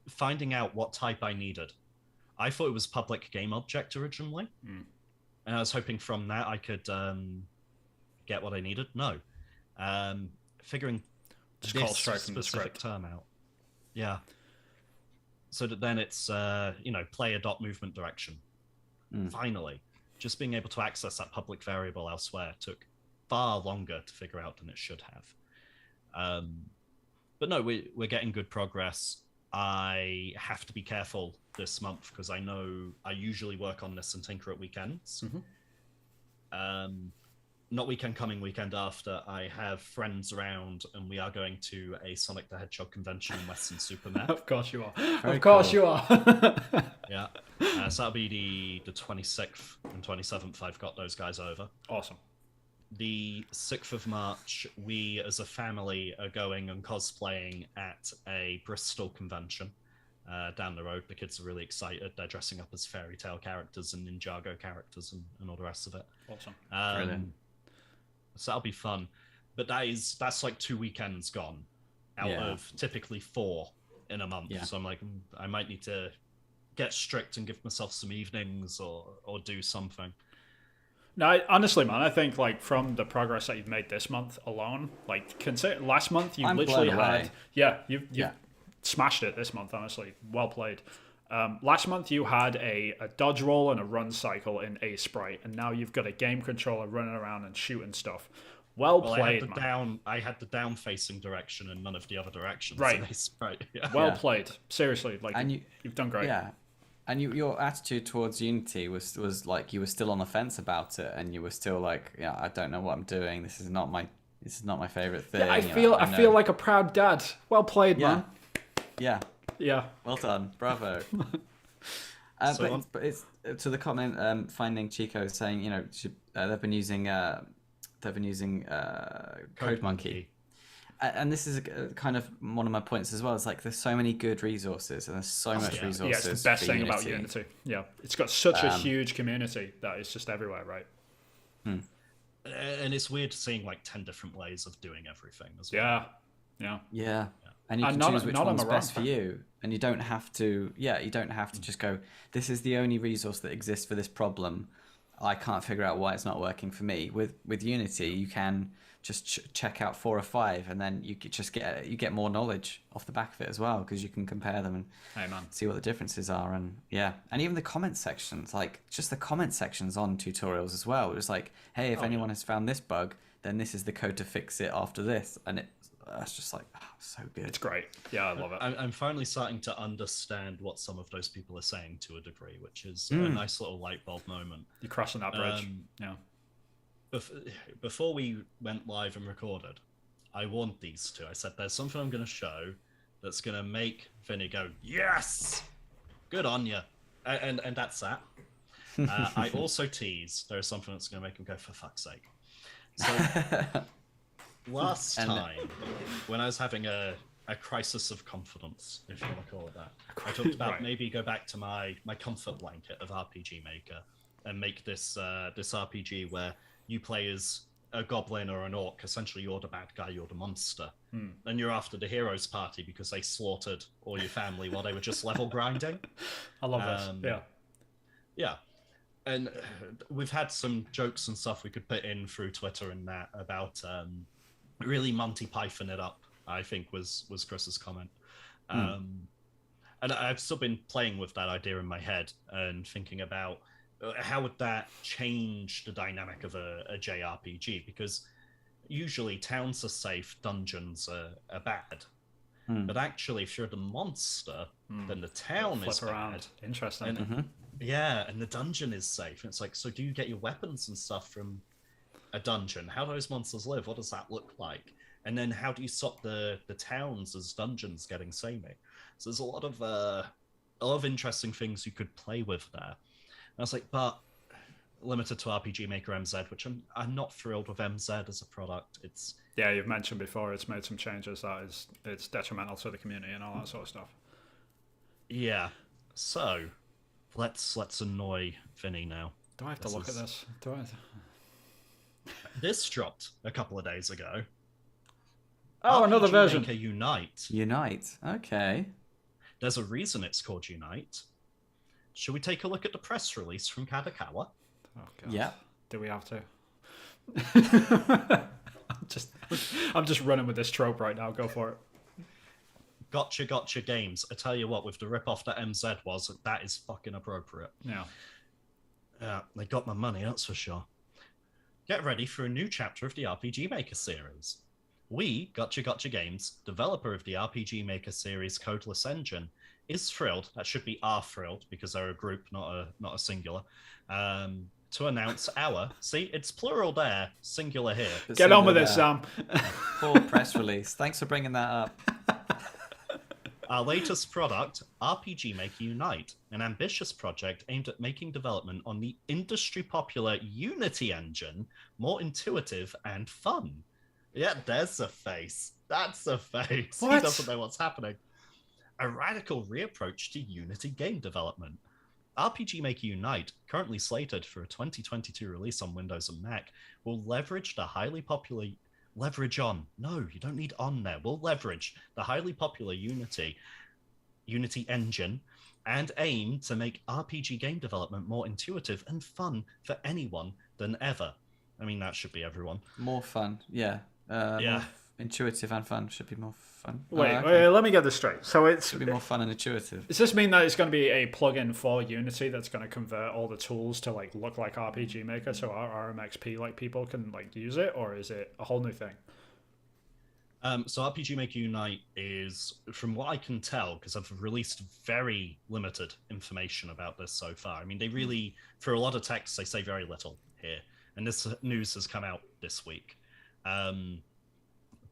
finding out what type I needed. I thought it was public game object originally, and I was hoping from that I could get what I needed. No, figuring just this call straight from the specific script. term out. Yeah. So that then it's player dot movement direction. Finally, just being able to access that public variable elsewhere took far longer to figure out than it should have. But no, we're getting good progress. I have to be careful this month because I know I usually work on this and tinker at weekends. Not weekend coming, weekend after, I have friends around and we are going to a Sonic the Hedgehog convention in Western Supermare. Of course you are. Very Of course cool. you are. Yeah. So that'll be the 26th and 27th. I've got those guys over. Awesome. The 6th of March, we as a family are going and cosplaying at a Bristol convention down the road. The kids are really excited. They're dressing up as fairy tale characters and Ninjago characters and all the rest of it. Awesome. Brilliant. So that'll be fun. But that's like 2 weekends gone out of typically 4 in a month. Yeah. So I'm like, I might need to get strict and give myself some evenings or do something. No, honestly, man, I think like from the progress that you've made this month alone, like consider last month you I'm literally blown away. had, you've smashed it this month. Honestly, well played. Last month you had a dodge roll and a run cycle in a sprite, and now you've got a game controller running around and shooting stuff. Well played, man. I had the down facing direction and none of the other directions. Right. Right. Yeah. Well played. Seriously, like And you've done great. Yeah. And your attitude towards Unity was like you were still on the fence about it, and you were still like, I don't know what I'm doing. This is not my favorite thing. Yeah, I feel like a proud dad. Well played, man. Yeah. Yeah. Well done. Bravo. But it's to the comment. Finding Chico saying, they've been using Code Monkey. And this is kind of one of my points as well. It's like there's so many good resources and there's so much resources. Yeah, it's the best thing about Unity. Yeah, it's got such a huge community that it's just everywhere, right? And it's weird seeing like 10 different ways of doing everything as well. Yeah. And you can choose which one's best for you. And you don't have to, just go, this is the only resource that exists for this problem. I can't figure out why it's not working for me. With Unity, you can just check out 4 or 5, and then you get more knowledge off the back of it as well, because you can compare them and see what the differences are. And even the comment sections, like just the comment sections on tutorials as well. It's like, hey, if anyone has found this bug, then this is the code to fix it after this, and that's just like so good. It's great. Yeah, I love it. I'm finally starting to understand what some of those people are saying to a degree, which is a nice little light bulb moment. You're crossing that bridge. Before we went live and recorded, I warned these two. I said, there's something I'm going to show that's going to make Vinny go, yes! Good on you. And that's that. I also teased there's something that's going to make him go, for fuck's sake. So last time, when I was having a crisis of confidence, if you want to call it that, I talked about maybe go back to my comfort blanket of RPG Maker and make this RPG where you play as a goblin or an orc. Essentially, you're the bad guy, you're the monster. And you're after the hero's party because they slaughtered all your family while they were just level grinding. I love this. Yeah. And we've had some jokes and stuff we could put in through Twitter and that about really Monty Python it up, I think was Chris's comment. And I've still been playing with that idea in my head and thinking about how would that change the dynamic of a JRPG? Because usually towns are safe, dungeons are bad. But actually, if you're the monster, then the town is bad. Interesting. And, and the dungeon is safe. And it's like, so do you get your weapons and stuff from a dungeon? How do those monsters live? What does that look like? And then how do you stop the towns as dungeons getting samey? So there's a lot of interesting things you could play with there. I was like, but limited to RPG Maker MZ, which I'm not thrilled with MZ as a product. It's you've mentioned before it's made some changes that it's detrimental to the community and all that sort of stuff. Yeah. So let's annoy Vinny now. Do I have to look at this? This dropped a couple of days ago. Oh, another version. Maker Unite. Unite. Okay. There's a reason it's called Unite. Should we take a look at the press release from Kadokawa? Oh, God. Yeah. Do we have to? I'm just running with this trope right now. Go for it. Gotcha games. I tell you what, with the ripoff that MZ was, that is fucking appropriate. Yeah. Yeah, they got my money, that's for sure. Get ready for a new chapter of the RPG Maker series. We, Gotcha Games, developer of the RPG Maker series Codeless Engine, is thrilled, that should be are thrilled, because they're a group, not a singular, to announce see, it's plural there, singular here. Get on with it, Sam. Poor press release. Thanks for bringing that up. Our latest product, RPG Maker Unite, an ambitious project aimed at making development on the industry-popular Unity engine more intuitive and fun. Yeah, there's a face. That's a face. What? He doesn't know what's happening. A radical reapproach to Unity game development. RPG Maker Unite, currently slated for a 2022 release on Windows and Mac, will leverage the highly popular... Leverage on. No, you don't need on there. We'll leverage the highly popular Unity engine and aim to make RPG game development more intuitive and fun for anyone than ever. I mean, that should be everyone. More fun, yeah. More intuitive and fun should be more fun. Wait, let me get this straight. So it should be more fun and intuitive. Does this mean that it's going to be a plugin for Unity that's going to convert all the tools to like look like RPG Maker, so our RMXP like people can like use it, or is it a whole new thing? So RPG Maker Unite is, from what I can tell, because I've released very limited information about this so far. I mean, they really, for a lot of texts, they say very little here, and this news has come out this week.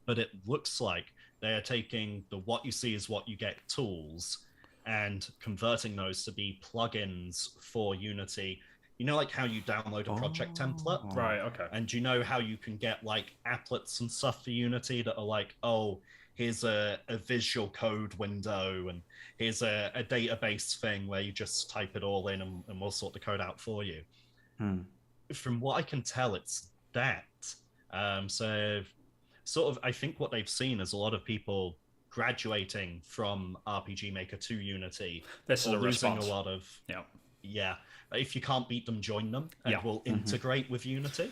But it looks like They are taking the what you see is what you get tools and converting those to be plugins for Unity. You know, like how you download a project template? Right, okay. And you know how you can get like applets and stuff for Unity that are like, oh, here's a visual code window and here's a database thing where you just type it all in and we'll sort the code out for you. From what I can tell, it's that. So sort of, I think what they've seen is a lot of people graduating from RPG Maker to Unity. This is a losing response. A lot of, yeah. If you can't beat them, join them, and we'll integrate with Unity.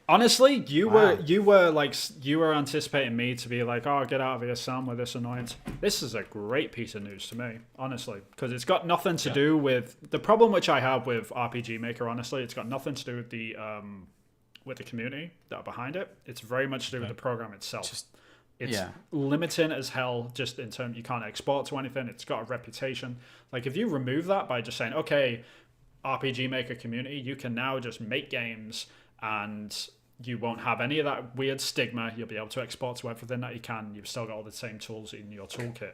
Honestly, you were anticipating me to be like, oh, get out of here, Sam, with this annoyance. This is a great piece of news to me, honestly, because it's got nothing to do with the problem which I have with RPG Maker. Honestly, it's got nothing to do with the community that are behind it. It's very much to do with the program itself. It's limiting as hell, just in terms you can't export to anything. It's got a reputation. Like, if you remove that by just saying, okay, RPG Maker community, you can now just make games and you won't have any of that weird stigma. You'll be able to export to everything that you can. You've still got all the same tools in your toolkit.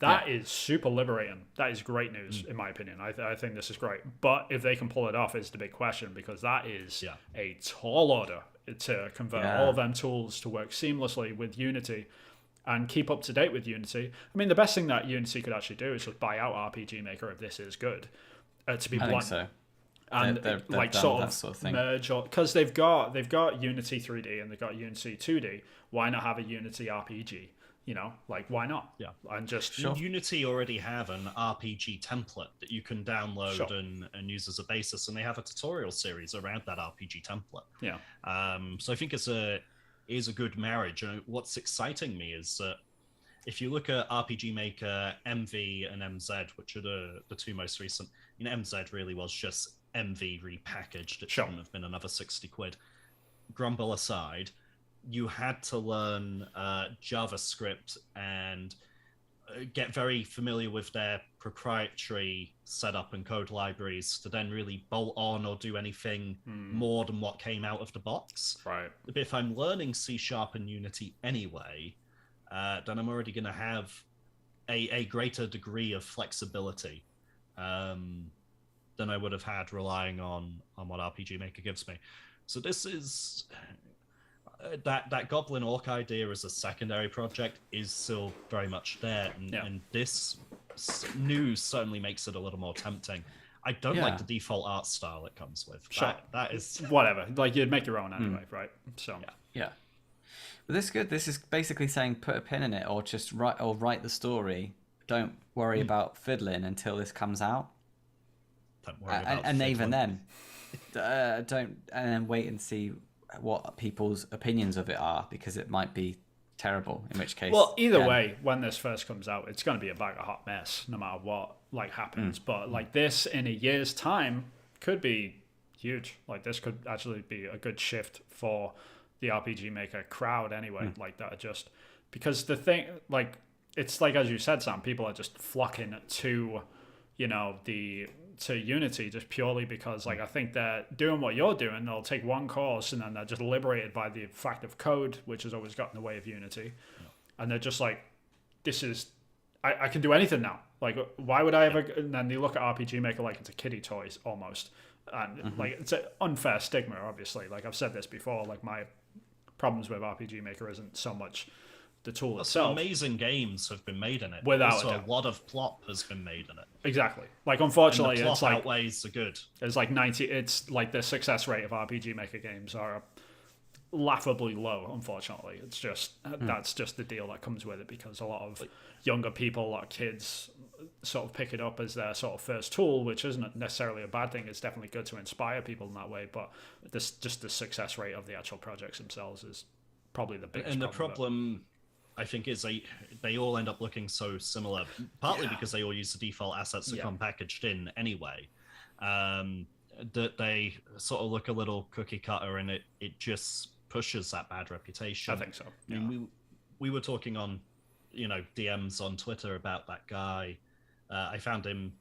That is super liberating. That is great news, in my opinion. I think this is great. But if they can pull it off is the big question, because that is a tall order to convert all of them tools to work seamlessly with Unity and keep up to date with Unity. I mean, the best thing that Unity could actually do is just buy out RPG Maker if this is good. To be blunt. I think so. And they're like sort of merge, because they've got Unity 3D and they've got Unity 2D. Why not have a Unity RPG? You know, like, why not? Yeah. And just Unity already have an RPG template that you can download and use as a basis, and they have a tutorial series around that RPG template. Yeah. So I think it's a good marriage. And what's exciting me is that if you look at RPG Maker, MV and MZ, which are the two most recent, MZ really was just MV repackaged. It shouldn't have been another 60 quid. Grumble aside, you had to learn JavaScript and get very familiar with their proprietary setup and code libraries to then really bolt on or do anything more than what came out of the box. Right. But if I'm learning C# and Unity anyway, then I'm already going to have a greater degree of flexibility than I would have had relying on what RPG Maker gives me. So this is... that Goblin Orc idea as a secondary project is still very much there, and this news certainly makes it a little more tempting. I don't like the default art style it comes with. That is whatever. Like, you'd make your own anyway, right? So yeah. But this is good. This is basically saying put a pin in it, or just write the story. Don't worry about fiddling until this comes out. Don't worry about and fiddling. even then, don't and then wait and see what people's opinions of it are, because it might be terrible, in which case... Well, either way, when this first comes out, it's going to be a bag of hot mess, no matter what happens. But like this, in a year's time, could be huge. Like, this could actually be a good shift for the RPG Maker crowd anyway. Like, that are just... Because the thing, like, it's like, as you said, Sam, people are just flocking to, to Unity just purely because, like, I think they're doing what you're doing. They'll take one course and then they're just liberated by the fact of code, which has always gotten in the way of Unity. And they're just like, this is, I can do anything now. Like, why would I ever? And then they look at RPG Maker like it's a kiddie toys almost. And like, it's an unfair stigma, obviously. Like, I've said this before, like, my problems with RPG Maker isn't so much the tool itself. Amazing games have been made in it. Without also, a doubt. A lot of plot has been made in it. Exactly. Like, unfortunately, and the plot it's like outweighs the good. It's like 90. It's like the success rate of RPG Maker games are laughably low. Unfortunately, it's just that's just the deal that comes with it, because a lot of younger people, a lot of kids, sort of pick it up as their sort of first tool, which isn't necessarily a bad thing. It's definitely good to inspire people in that way. But this just the success rate of the actual projects themselves is probably the biggest. And the problem, I think, is they all end up looking so similar, partly because they all use the default assets that come packaged in anyway, that they sort of look a little cookie cutter, and it just pushes that bad reputation. I think so. I mean, we were talking on, DMs on Twitter about that guy. I found him,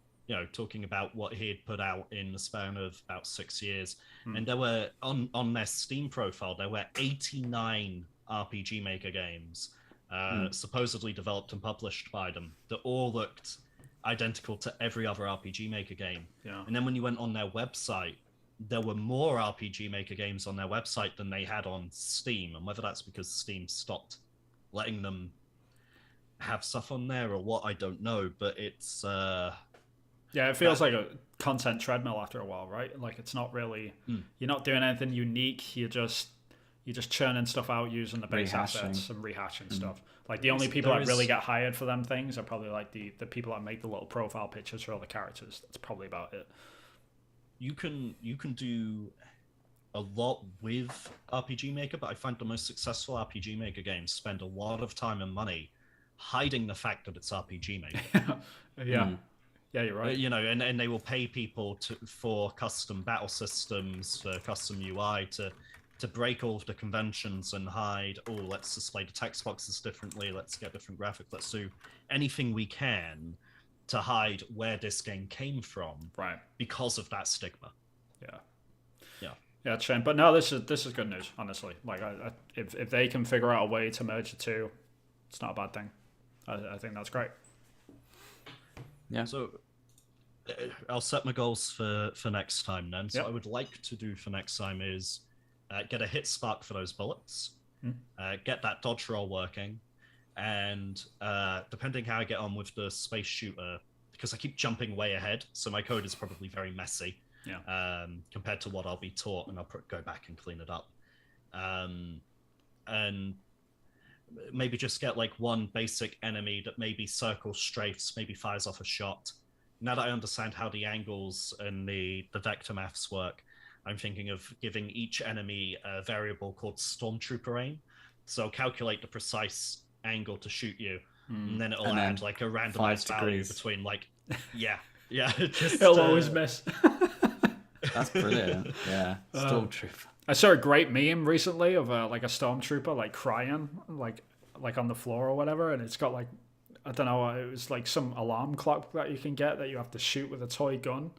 talking about what he had put out in the span of about 6 years. And there were, on their Steam profile, there were 89 RPG Maker games supposedly developed and published by them, that all looked identical to every other RPG Maker game. Yeah. And then when you went on their website, there were more RPG Maker games on their website than they had on Steam. And whether that's because Steam stopped letting them have stuff on there or what, I don't know. But it's yeah, it feels like a content treadmill after a while, right? Like it's not really you're not doing anything unique. You're just churning stuff out using the base assets and rehashing stuff. Like the only people that really get hired for them things are probably like the people that make the little profile pictures for all the characters. That's probably about it. You can do a lot with RPG Maker, but I find the most successful RPG Maker games spend a lot of time and money hiding the fact that it's RPG Maker. Yeah. Yeah, you're right. You know, and they will pay people for custom battle systems, for custom UI to break all of the conventions and hide, oh, let's display the text boxes differently, let's get different graphics, let's do anything we can to hide where this game came from, right? Because of that stigma. Yeah, it's a shame, but no, this is good news, honestly. Like, if they can figure out a way to merge the two, it's not a bad thing. I think that's great. Yeah. So I'll set my goals for next time then. So what I would like to do for next time is get a hit spark for those bullets, get that dodge roll working, and depending how I get on with the space shooter, because I keep jumping way ahead, so my code is probably very messy compared to what I'll be taught, and I'll go back and clean it up. And maybe just get like one basic enemy that maybe circles strafes, maybe fires off a shot. Now that I understand how the angles and the vector maths work, I'm thinking of giving each enemy a variable called Stormtrooper aim. So calculate the precise angle to shoot you, and then it'll add like a randomized value between like, just, it'll always miss. That's brilliant. Yeah, Stormtrooper. I saw a great meme recently of like a Stormtrooper like crying like on the floor or whatever, and it's got like, I don't know, it was like some alarm clock that you can get that you have to shoot with a toy gun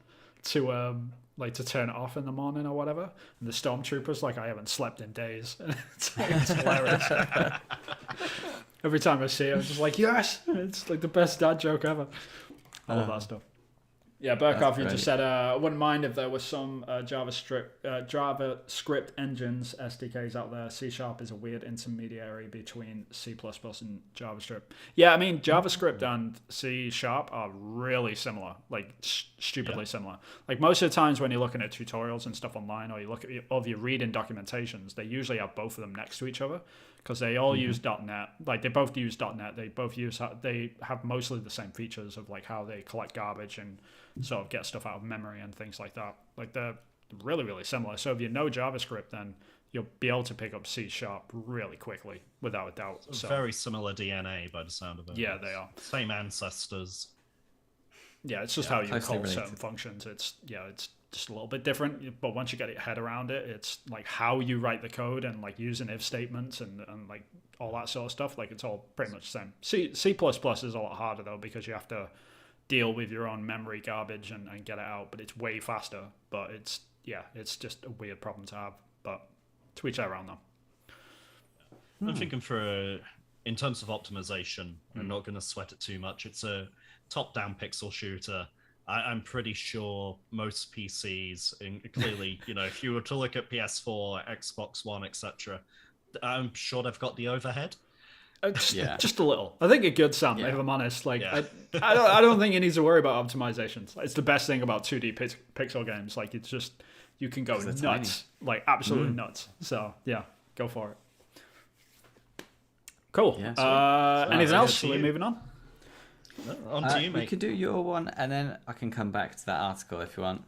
to like to turn it off in the morning or whatever. And the Stormtrooper's like, I haven't slept in days. It's hilarious. Every time I see it, I'm just like, yes, it's like the best dad joke ever. I love that stuff. Yeah, Burkhoff, you just said, I wouldn't mind if there was some JavaScript engines, SDKs out there. C# is a weird intermediary between C++ and JavaScript. Yeah, I mean, JavaScript and C# are really similar, like stupidly similar. Like most of the times when you're looking at tutorials and stuff online, or you look at you're reading documentations, they usually have both of them next to each other because they all use .NET. Like they both use .NET. They have mostly the same features of like how they collect garbage and sort of get stuff out of memory and things like that. Like they're really, really similar. So if you know JavaScript, then you'll be able to pick up C# really quickly, without a doubt. So very similar DNA by the sound of it. Yeah, they are. Same ancestors. Yeah, it's just how you call certain functions. It's just a little bit different. But once you get your head around it, it's like how you write the code and like using if statements and like all that sort of stuff. Like it's all pretty much the same. C++ is a lot harder though, because you have to deal with your own memory garbage and get it out, but it's way faster. But it's just a weird problem to have. But to each their own though. I'm thinking in terms of optimization, I'm not going to sweat it too much. It's a top-down pixel shooter. I'm pretty sure most PCs, clearly, if you were to look at PS4, Xbox One, etc., I'm sure they've got the overhead. Just a little. I think a good sum, if I'm honest. Like, I don't think you need to worry about optimizations. It's the best thing about 2D pixel games. Like, it's just, you can go nuts. Tiny. Like, absolutely nuts. So, yeah, go for it. Cool. Yeah, anything else? Are we moving on? No, on to you, mate. We could do your one, and then I can come back to that article if you want.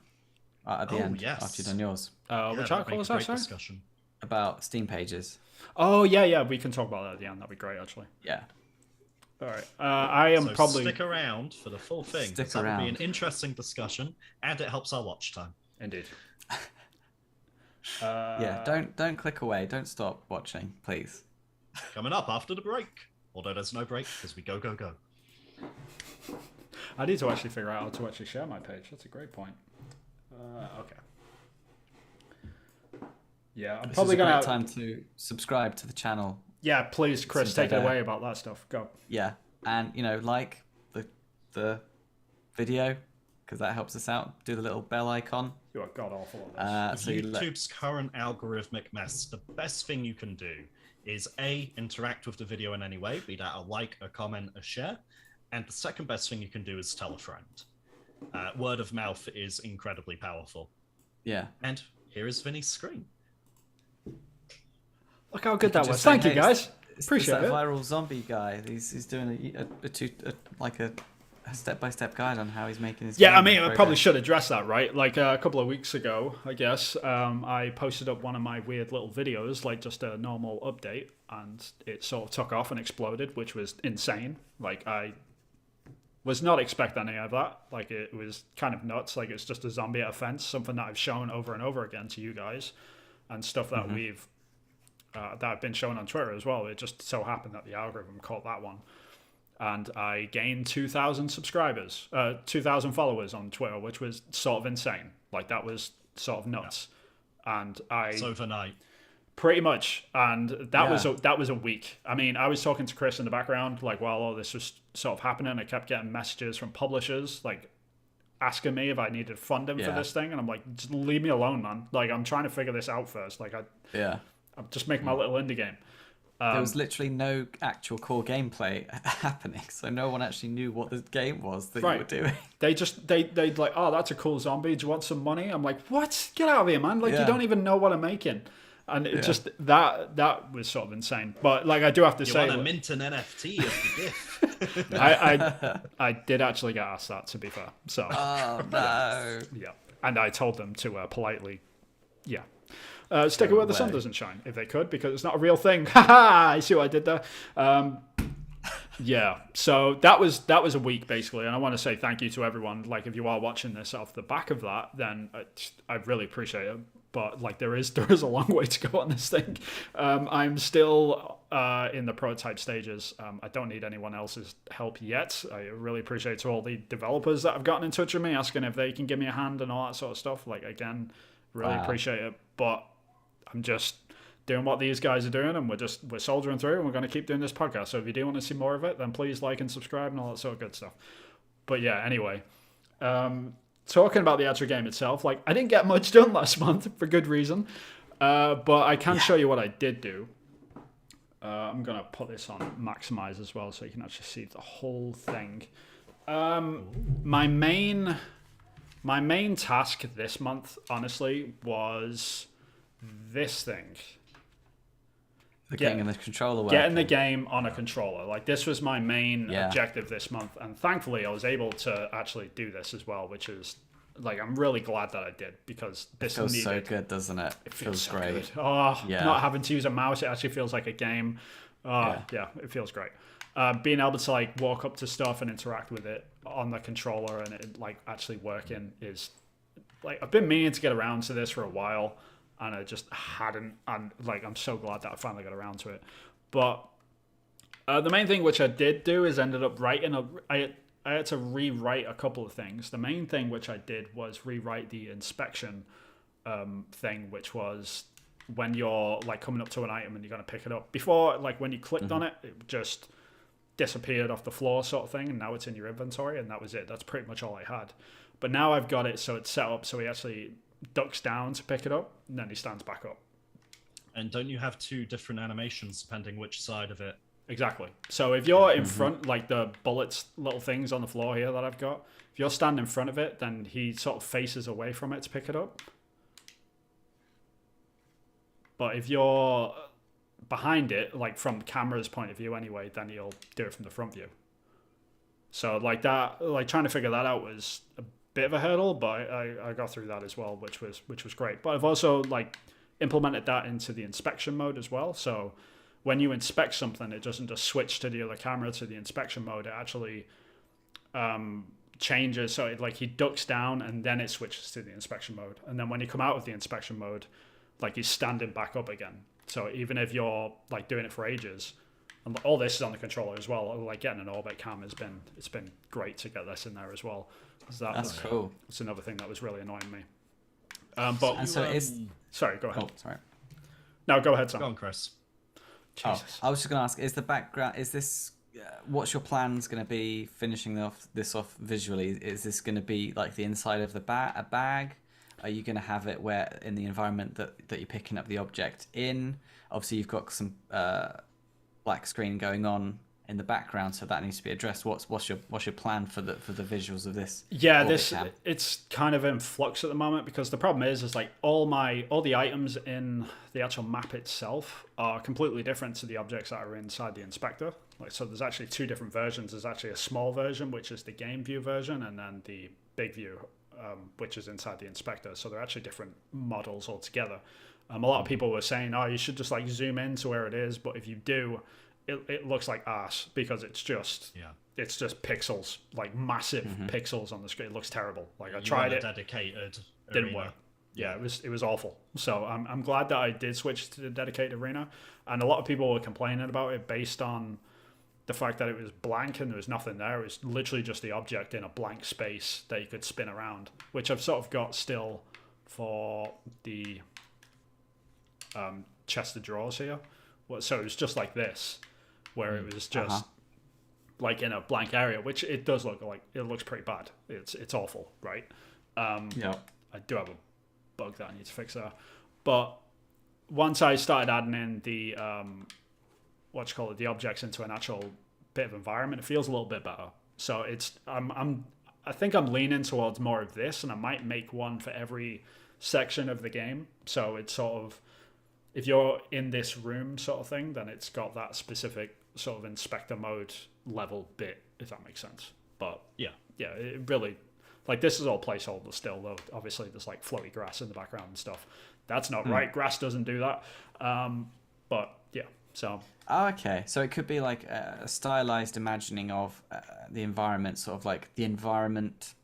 At the end, after you've done yours. Which article is that, sorry? Discussion. About Steam pages. Oh, yeah, we can talk about that at the end. That'd be great, actually. Yeah. All right. I am probably... stick around for the full thing. That would be an interesting discussion, and it helps our watch time. Indeed. Don't click away. Don't stop watching, please. Coming up after the break. Although there's no break, because we go. I need to actually figure out how to actually share my page. That's a great point. Okay. Yeah, I'm probably going to... time to subscribe to the channel Yeah, please, Chris, Some take it dead air. away about that stuff. Go. Yeah, and like the video, because that helps us out. Do the little bell icon. You are god awful at this. So you YouTube's current algorithmic mess, the best thing you can do is A, interact with the video in any way, be that a like, a comment, a share. And the second best thing you can do is tell a friend. Word of mouth is incredibly powerful. Yeah. And here is Vinny's screen. Look how good that was. Just say, Thank you, hey, guys. It's Appreciate that it. viral zombie guy. He's doing a step-by-step guide on how he's making his Yeah, game I mean, I progress. probably should address that, right? Like a couple of weeks ago, I guess, I posted up one of my weird little videos, like just a normal update, and it sort of took off and exploded, which was insane. Like, I was not expecting any of that. Like, it was kind of nuts. Like, it's just a zombie at a fence, something that I've shown over and over again to you guys, and stuff that that I've been showing on Twitter as well. It just so happened that the algorithm caught that one. And I gained 2,000 subscribers, 2,000 followers on Twitter, which was sort of insane. Like, that was sort of nuts. Yeah. And It's overnight. pretty much, and that Yeah. was a week. I mean, I was talking to Chris in the background, like, while all this was sort of happening. I kept getting messages from publishers, like, asking me if I needed funding for Yeah. this thing, and I'm like, just leave me alone, man. Like, I'm trying to figure this out first. Like, I'm just making my little indie game. There was literally no actual core gameplay happening, so no one actually knew what the game was that you were doing. They'd like, oh, that's a cool zombie. Do you want some money? I'm like, what? Get out of here, man! Like, Yeah. you don't even know what I'm making, and it just that was sort of insane. But like, I do have to You say, want to mint an NFT of the GIF. I did actually get asked that, to be fair. So Oh no! yeah, and I told them to politely, yeah. Stick it where the sun away. doesn't shine, if they could, because it's not a real thing. Haha! I see what I did there. Yeah, so that was a week basically, and I want to say thank you to everyone. Like, if you are watching this off the back of that, then I really appreciate it. But like, there is a long way to go on this thing. I'm still in the prototype stages. I don't need anyone else's help yet. I really appreciate to all the developers that have gotten in touch with me, asking if they can give me a hand and all that sort of stuff. Like, again, really appreciate it. But I'm just doing what these guys are doing, and we're soldiering through, and we're going to keep doing this podcast. So if you do want to see more of it, then please like and subscribe and all that sort of good stuff. But yeah, anyway, talking about the actual game itself, like, I didn't get much done last month for good reason, but I can show you what I did do. I'm going to put this on maximize as well, so you can actually see the whole thing. My main task this month, honestly, was this thing. Getting the controller working. Getting the game on a controller. Like, this was my main Yeah. objective this month, and thankfully I was able to actually do this as well, which is, like, I'm really glad that I did, because this Feels needed. so good, doesn't it? It feels so great. good. Oh, Yeah. not having to use a mouse, it actually feels like a game. Yeah, it feels great. Being able to, like, walk up to stuff and interact with it on the controller and it, like, actually working is, like, I've been meaning to get around to this for a while, and I just hadn't. And like, I'm so glad that I finally got around to it. But the main thing which I did do is ended up writing I had to rewrite a couple of things. The main thing which I did was rewrite the inspection thing, which was when you're, like, coming up to an item and you're going to pick it up. Before, like, when you clicked on it, it just disappeared off the floor sort of thing, and now it's in your inventory, and that was it. That's pretty much all I had. But now I've got it so it's set up so he actually ducks down to pick it up, and then he stands back up. And don't you have two different animations depending which side of it? Exactly. So if you're in front, like the bullets, little things on the floor here that I've got, if you're standing in front of it, then he sort of faces away from it to pick it up. But if you're behind it, like from the camera's point of view anyway, then he'll do it from the front view. So like that, like trying to figure that out was a bit of a hurdle, but I got through that as well, which was great. But I've also, like, implemented that into the inspection mode as well. So when you inspect something, it doesn't just switch to the other camera to the inspection mode. It actually changes. So it, like, he ducks down and then it switches to the inspection mode. And then when you come out of the inspection mode, like, he's standing back up again. So even if you're, like, doing it for ages, and all this is on the controller as well. Like, getting an orbit cam it's been great to get this in there as well. That's cool. It's another thing that was really annoying me. But And so it's sorry, go ahead. oh, sorry. No, go ahead, Sam. Go on, Chris. Jesus. I was just going to ask: is the background? Is this? What's your plans going to be? Finishing this off visually, is this going to be like the inside of a bag? Are you going to have it where in the environment that you're picking up the object in? Obviously, you've got some black screen going on in the background, so that needs to be addressed. What's your plan for the visuals of this? Yeah, it's kind of in flux at the moment, because the problem is like all the items in the actual map itself are completely different to the objects that are inside the inspector. Like, so there's actually two different versions. There's actually a small version, which is the game view version, and then the big view, which is inside the inspector. So they're actually different models altogether. A lot of people were saying, oh, you should just like zoom in to where it is, but if you do, it looks like ass, because it's just pixels, like massive pixels on the screen. It looks terrible. Like I tried it, dedicated didn't arena. work. Yeah, it was awful. So I'm glad that I did switch to the dedicated arena, and a lot of people were complaining about it based on the fact that it was blank and there was nothing there. It was literally just the object in a blank space that you could spin around, which I've sort of got still for the chest of drawers here. So it was just like this, where it was just like in a blank area, which it does look like. It looks pretty bad. It's awful, right? Yeah. I do have a bug that I need to fix there. But once I started adding in the the objects into an actual bit of environment, it feels a little bit better. So I think I'm leaning towards more of this, and I might make one for every section of the game. So it's sort of, if you're in this room sort of thing, then it's got that specific sort of inspector mode level bit, if that makes sense. But yeah, it really, like, this is all placeholder still, though. Obviously there's like floaty grass in the background and stuff. That's not right. Grass doesn't do that. But yeah, so. Oh, okay. So it could be like a stylized imagining of the environment, sort of like the environment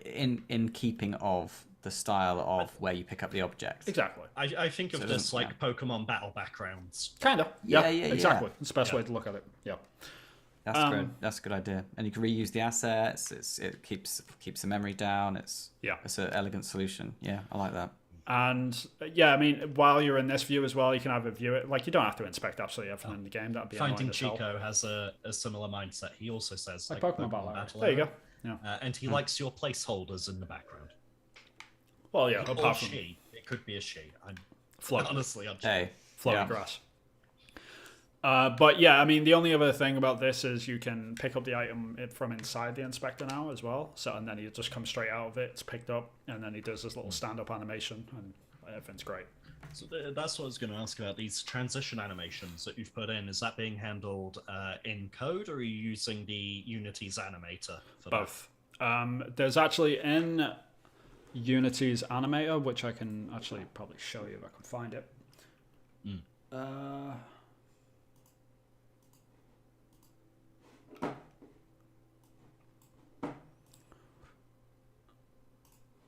in keeping of the style of where you pick up the objects. Exactly. I think of this like Pokemon battle backgrounds. Kind of. Yeah, exactly. yeah. It's the best way to look at it. Yeah. That's good. That's a good idea. And you can reuse the assets. It keeps the memory down. It's an elegant solution. Yeah, I like that. And yeah, I mean, while you're in this view as well, you can either view it like, you don't have to inspect absolutely everything in the game. That'd be Finding Chico has a similar mindset. He also says like Pokemon Battle. There you go. Yeah. And he likes your placeholders in the background. Well, yeah, Or apart from she. It could be a she. I'm floating honestly unsure. Hey, floating grass. But yeah, I mean, the only other thing about this is you can pick up the item from inside the inspector now as well. So, and then he just comes straight out of it. It's picked up, and then he does this little stand-up animation, and everything's great. So that's what I was going to ask about, these transition animations that you've put in. Is that being handled in code, or are you using the Unity's animator for both? There's actually in Unity's animator, which I can actually probably show you if I can find it.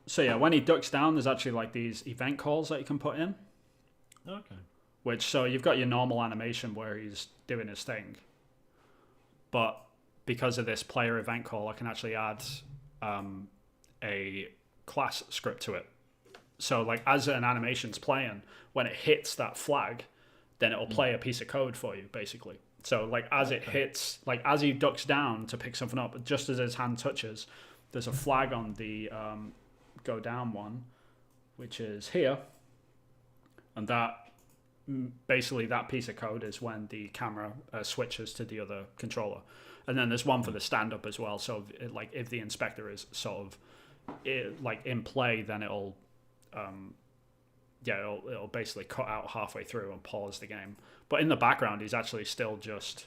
So yeah, when he ducks down, there's actually like these event calls that you can put in. Okay. Which, so you've got your normal animation where he's doing his thing. But because of this player event call, I can actually add a class script to it. So like as an animation's playing, when it hits that flag, then it'll play a piece of code for you, basically. So like as it hits, like as he ducks down to pick something up, just as his hand touches, there's a flag on the go down one, which is here, and that basically that piece of code is when the camera switches to the other controller. And then there's one for the stand up as well, so if the inspector is sort of in play, then it'll basically cut out halfway through and pause the game. But in the background he's actually still just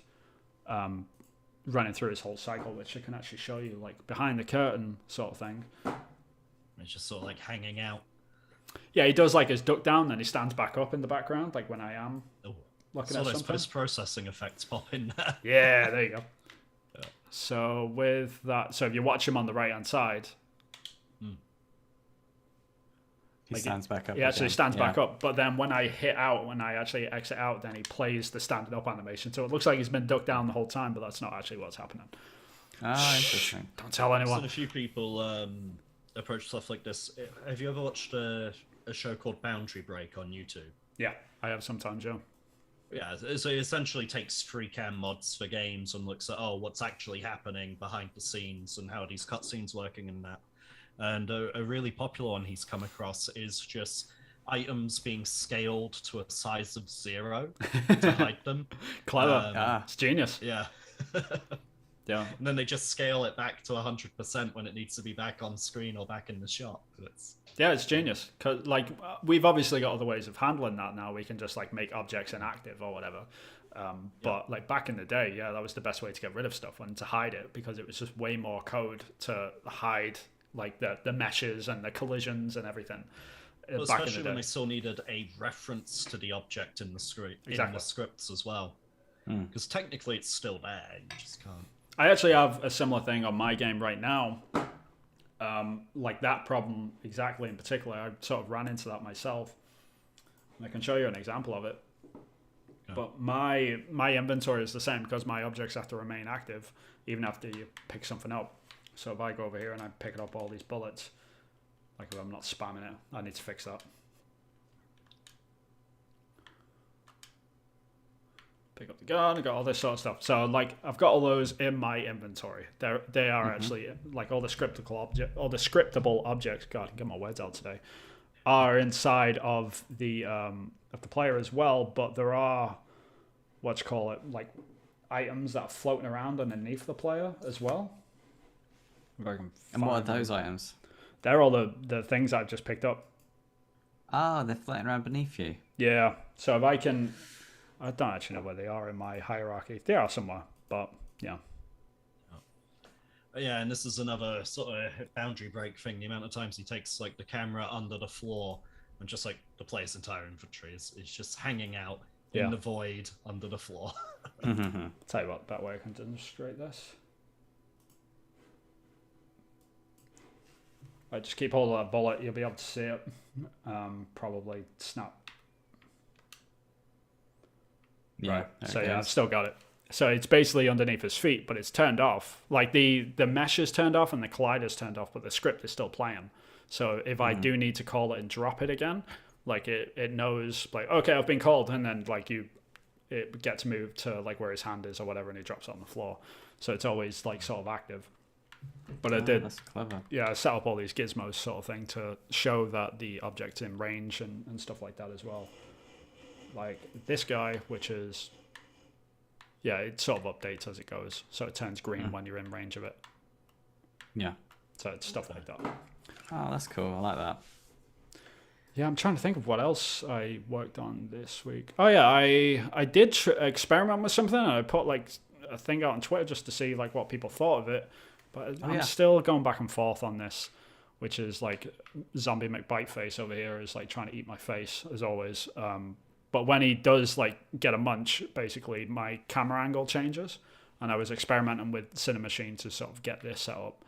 running through his whole cycle, which I can actually show you, like behind the curtain sort of thing. It's just sort of like hanging out. Yeah, he does like his duck down, then he stands back up in the background, like when I am looking at those something. post-processing effects pop in there. Yeah, there you go. So with that, so if you watch him on the right-hand side, he stands back up. He actually stands back up, but then when I actually exit out, then he plays the standing up animation. So it looks like he's been ducked down the whole time, but that's not actually what's happening. Ah, interesting. Don't tell anyone. So a few people approach stuff like this. Have you ever watched a show called Boundary Break on YouTube? Yeah, I have sometimes, yeah. Yeah, so it essentially takes free cam mods for games and looks at what's actually happening behind the scenes and how are these cutscenes working and that. And a really popular one he's come across is just items being scaled to a size of 0 to hide them. Clever. It's genius. Yeah. Yeah. And then they just scale it back to 100% when it needs to be back on screen or back in the shop. Yeah, it's genius. Cause like we've obviously got other ways of handling that now. We can just like make objects inactive or whatever. But like back in the day, yeah, that was the best way to get rid of stuff and to hide it, because it was just way more code to hide like the meshes and the collisions and everything. Well, especially when they still needed a reference to the object in the script, in the scripts as well. Because technically it's still there, you just can't. I actually have a similar thing on my game right now. Like that problem exactly in particular, I sort of ran into that myself. I can show you an example of it. Yeah. But my inventory is the same because my objects have to remain active even after you pick something up. So if I go over here and I pick up all these bullets, like if I'm not spamming it, I need to fix that. Pick up the gun, I got all this sort of stuff. So like I've got all those in my inventory. They are actually like all the scriptable objects. God, I can get my words out today. Are inside of the player as well, but there are like items that are floating around underneath the player as well. And what are those items? They're all the things I've just picked up. Ah, they're floating around beneath you. Yeah. So if I can. I don't actually know where they are in my hierarchy. They are somewhere, but yeah. Yeah, and this is another sort of boundary break thing. The amount of times he takes like the camera under the floor and just like the player's entire inventory is just hanging out in the void under the floor. Tell you what, that way I can demonstrate this. Right, just keep hold of that bullet. You'll be able to see it. Probably snap. Yeah, right. So yeah, I've still got it. So it's basically underneath his feet, but it's turned off. Like the mesh is turned off and the collider's turned off, but the script is still playing. So if I do need to call it and drop it again, like it knows like, okay, I've been called, and then like it gets moved to like where his hand is or whatever, and he drops it on the floor. So it's always like sort of active. But I did, that's clever. Yeah, I set up all these gizmos sort of thing to show that the object's in range and stuff like that as well. Like this guy, which is, yeah, it sort of updates as it goes. So it turns green when you're in range of it. Yeah. So it's stuff like that. Oh, that's cool. I like that. Yeah, I'm trying to think of what else I worked on this week. Oh yeah, I did experiment with something, and I put like a thing out on Twitter just to see like what people thought of it. But I'm still going back and forth on this, which is like Zombie McBiteface over here is like trying to eat my face as always. But when he does like get a munch, basically my camera angle changes, and I was experimenting with Cinemachine to sort of get this set up,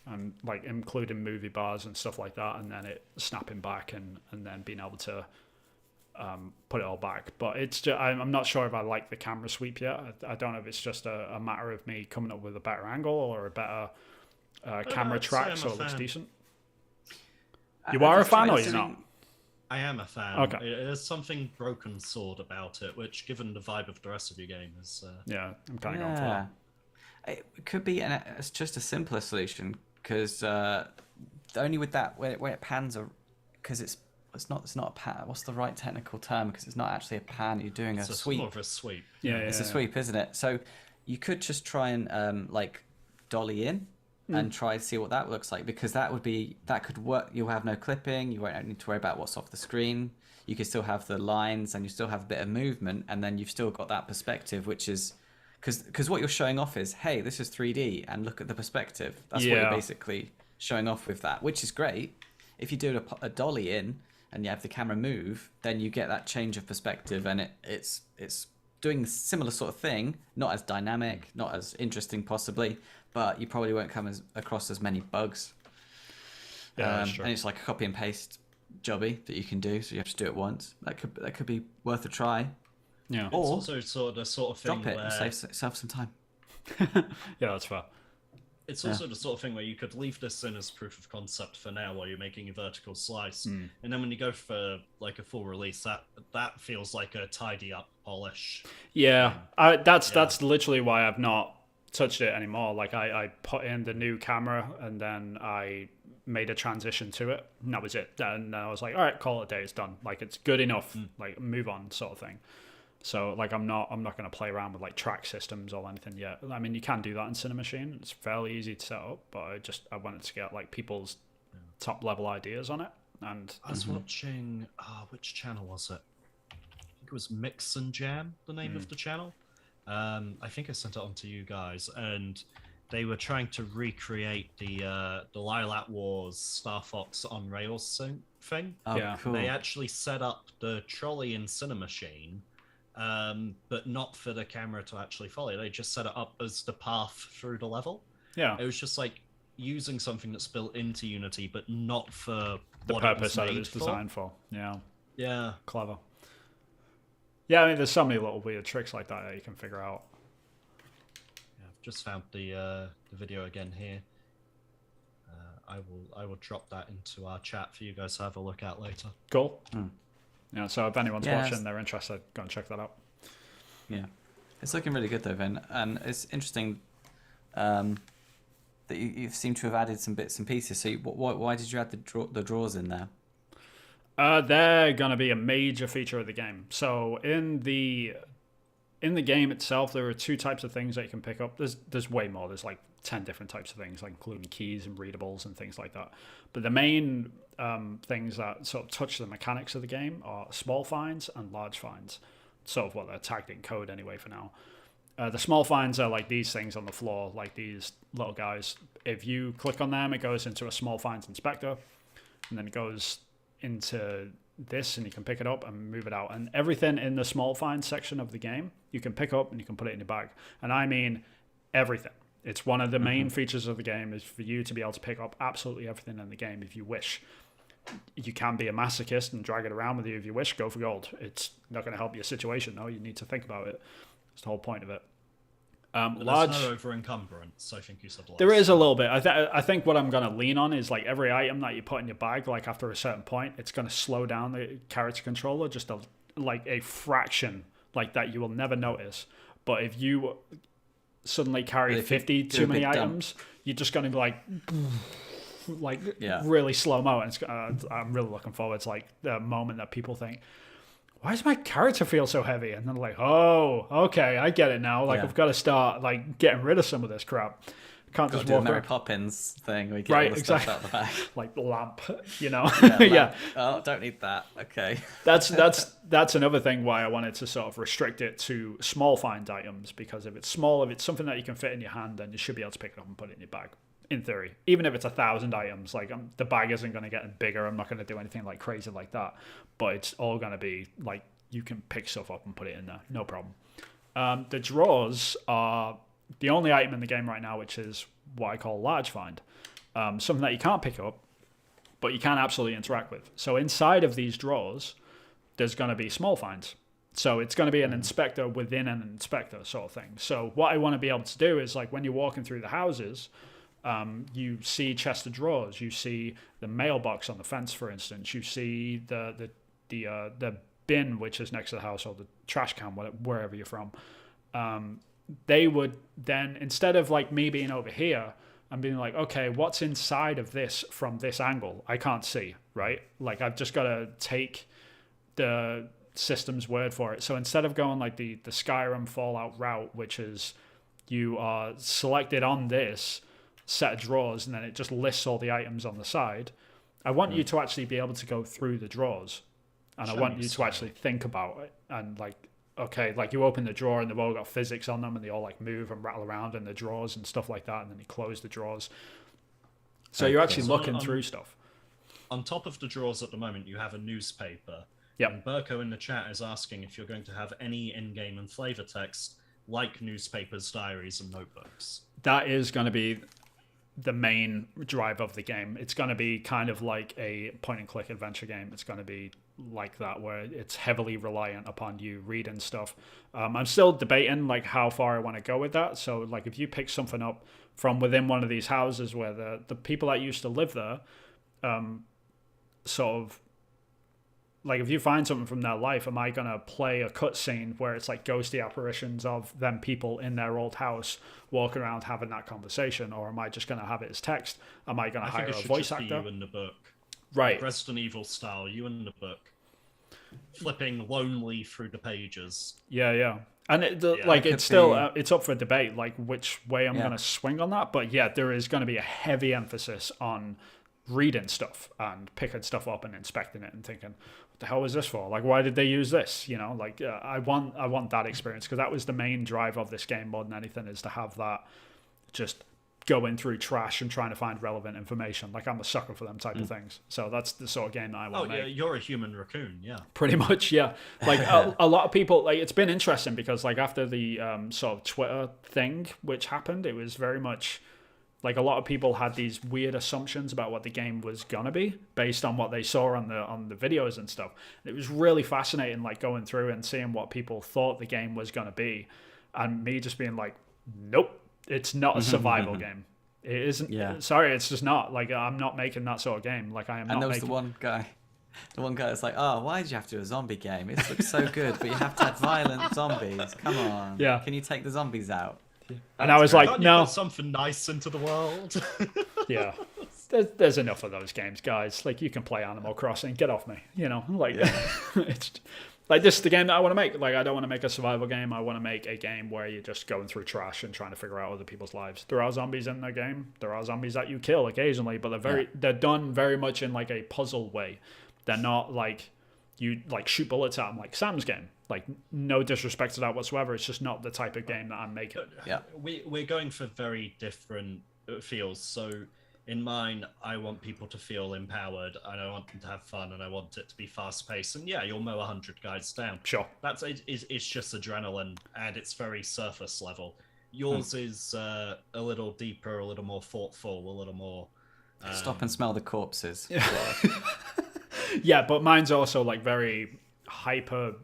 and like including movie bars and stuff like that, and then it snapping back and then being able to put it all back. But it's just, I'm not sure if I like the camera sweep yet. I don't know if it's just a matter of me coming up with a better angle or a better camera track so it looks decent. You are a fan or you're not? I am a fan. Okay. There's something broken sword about it, which, given the vibe of the rest of your game, is... yeah, I'm kind of going for that. It could be it's just a simpler solution, because only with that, where it pans, because it's not a pan. What's the right technical term? Because it's not actually a pan. You're doing a sweep. It's more of a sweep. Yeah, it's a sweep, isn't it? So you could just try and like dolly in and try to see what that looks like, because that could work. You'll have no clipping. You won't need to worry about what's off the screen. You can still have the lines, and you still have a bit of movement, and then you've still got that perspective, which is because what you're showing off is, hey, this is 3D, and look at the perspective. That's what you're basically showing off with that, which is great. If you do a dolly in and you have the camera move, then you get that change of perspective, and it's doing the similar sort of thing, not as dynamic, not as interesting possibly, but you probably won't come across as many bugs. Yeah, that's true. And it's like a copy and paste jobby that you can do, so you have to do it once. That could be worth a try. Yeah. It's also the sort of thing drop it where... and save yourself some time. Yeah, that's fair. it's also the sort of thing where you could leave this in as proof of concept for now while you're making a vertical slice. And then when you go for like a full release, that feels like a tidy up polish. Yeah, that's literally why I've not touched it anymore. Like I put in the new camera and then I made a transition to it, and that was it. And I was like, all right, call it a day, it's done. Like it's good enough. Like move on, sort of thing. So like I'm not going to play around with like track systems or anything yet. I mean, you can do that in Cinemachine. It's fairly easy to set up, but I wanted to get like people's top level ideas on it. And I was watching which channel was it? I think it was Mix and Jam, the name of the channel. I think I sent it on to you guys, and they were trying to recreate the Lilac Wars Star Fox on Rails thing. Oh, Yeah. cool. They actually set up the trolley in Cinemachine, but not for the camera to actually follow. They just set it up as the path through the level. yeah, It was just like using something that's built into Unity, but not for the what purpose that it it was was made for. designed for. Yeah, Yeah. clever. Yeah, I mean, there's so many little weird tricks like that you can figure out. I've just found the video again here. I will drop that into our chat for you guys to have a look at later. Cool. Yeah, so if anyone's Yeah, watching, they're interested, go and check that out. Yeah, it's looking really good though, Vin, and it's interesting that you seem to have added some bits and pieces. So why did you add the drawers in there? They're going to be a major feature of the game. So in the game itself, there are two types of things that you can pick up. There's way more. There's like 10 different types of things, like including keys and readables and things like that. But the main things that sort of touch the mechanics of the game are small finds and large finds. Sort of what they're tagged in code anyway for now. The small finds are like these things on the floor, like these little guys. If you click on them, it goes into a small finds inspector, and then it goes into this, and you can pick it up and move it out. And everything in the small finds section of the game, you can pick up and you can put it in your bag. And I mean everything. It's one of the main features of the game is for you to be able to pick up absolutely everything in the game if you wish. You can be a masochist and drag it around with you if you wish. Go for gold. It's not going to help your situation, though. You need to think about it. That's the whole point of it. But Large. there's no over encumbrance, I think you said. There is a little bit. I think what I'm going to lean on is like every item that you put in your bag, like after a certain point, it's going to slow down the character controller just like a fraction, like that you will never notice. But if you suddenly carry 50 too many items, you're just going to be like really slow mo. And I'm really looking forward to like the moment that people think, why does my character feel so heavy? And then like, oh, okay, I get it now. Like I've got to start like getting rid of some of this crap. Can't just do a walk Mary around. Poppins thing. We get all the stuff out of the bag. Like the lamp, you know. Yeah. Oh, don't need that. Okay. That's another thing why I wanted to sort of restrict it to small find items, because if it's small, if it's something that you can fit in your hand, then you should be able to pick it up and put it in your bag. In theory, even if it's 1,000 items, like the bag isn't going to get bigger. I'm not going to do anything like crazy like that, but it's all going to be like you can pick stuff up and put it in there, no problem. The drawers are the only item in the game right now, which is what I call large find, something that you can't pick up, but you can absolutely interact with. So inside of these drawers, there's going to be small finds. So it's going to be an inspector within an inspector sort of thing. So what I want to be able to do is like when you're walking through the houses, you see chest of drawers, you see the mailbox on the fence, for instance, you see the bin which is next to the house, or the trash can, wherever you're from. They would then, instead of like me being over here, I'm being like, okay, what's inside of this from this angle? I can't see, right? Like I've just got to take the system's word for it. So instead of going like the Skyrim Fallout route, which is you are selected on this set of drawers and then it just lists all the items on the side, I want you to actually be able to go through the drawers, and I want you to actually think about it, and like, okay, like you open the drawer and they've all got physics on them and they all like move and rattle around in the drawers and stuff like that, and then you close the drawers, so you're actually looking through stuff. On top of the drawers at the moment, you have a newspaper. Yep. And Burko in the chat is asking if you're going to have any in-game and flavor text like newspapers, diaries, and notebooks. That is going to be the main drive of the game. It's going to be kind of like a point and click adventure game. It's going to be like that, where it's heavily reliant upon you reading stuff. I'm still debating like how far I want to go with that. So like if you pick something up from within one of these houses where the people that used to live there, sort of like if you find something from their life, am I going to play a cutscene where it's like ghostly apparitions of them people in their old house walking around having that conversation, or am I just going to have it as text? Am I going to hire a voice actor? You in the book, right? Resident Evil style, you in the book, flipping lonely through the pages. Yeah. And it's still it's up for debate, like which way I'm going to swing on that. But yeah, there is going to be a heavy emphasis on reading stuff and picking stuff up and inspecting it and thinking, what the hell is this for? Like, why did they use this? You know, like I want that experience, because that was the main drive of this game more than anything, is to have that just going through trash and trying to find relevant information. Like, I'm a sucker for them type of things. So that's the sort of game that I want to make. Oh yeah, you're a human raccoon, yeah. Pretty much, yeah. Like a lot of people, like, it's been interesting because like after the sort of Twitter thing which happened, it was very much like a lot of people had these weird assumptions about what the game was gonna be based on what they saw on the videos and stuff. And it was really fascinating, like going through and seeing what people thought the game was gonna be, and me just being like, nope, it's not a survival game. It isn't. Yeah. Sorry, it's just not. Like, I'm not making that sort of game. Like, I am. And not there was making... the one guy that's like, oh, why did you have to do a zombie game? It looks so good, but you have to have violent zombies. Come on. Yeah. Can you take the zombies out? And I was like, Can't no. you put something nice into the world. Yeah. There's enough of those games, guys. Like, you can play Animal Crossing. Get off me. You know, like, it's like, this is the game that I want to make. Like, I don't want to make a survival game. I want to make a game where you're just going through trash and trying to figure out other people's lives. There are zombies in the game. There are zombies that you kill occasionally, but they're done very much in like a puzzle way. They're not like you like shoot bullets at them like Sam's game. Like, no disrespect to that whatsoever. It's just not the type of game that I'm making. Yeah, we're going for very different feels. So in mine, I want people to feel empowered, and I want them to have fun, and I want it to be fast paced. And yeah, you'll mow 100 guys down. Sure, it's just adrenaline, and it's very surface level. Yours is a little deeper, a little more thoughtful, a little more. Stop and smell the corpses. Yeah, but mine's also like very hyper,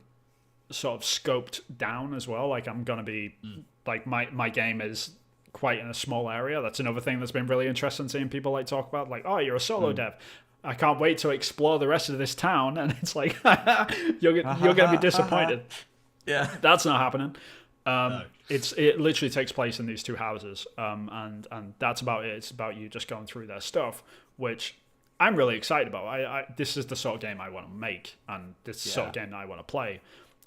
sort of scoped down as well. Like, I'm gonna be like my game is quite in a small area. That's another thing that's been really interesting, seeing people like talk about, like, oh, you're a solo dev, I can't wait to explore the rest of this town. And it's like, you're gonna be disappointed. Yeah, that's not happening. No. It literally takes place in these two houses, and that's about it. It's about you just going through their stuff, which I'm really excited about. This is the sort of game I want to make, and this is the sort of game that I want to play.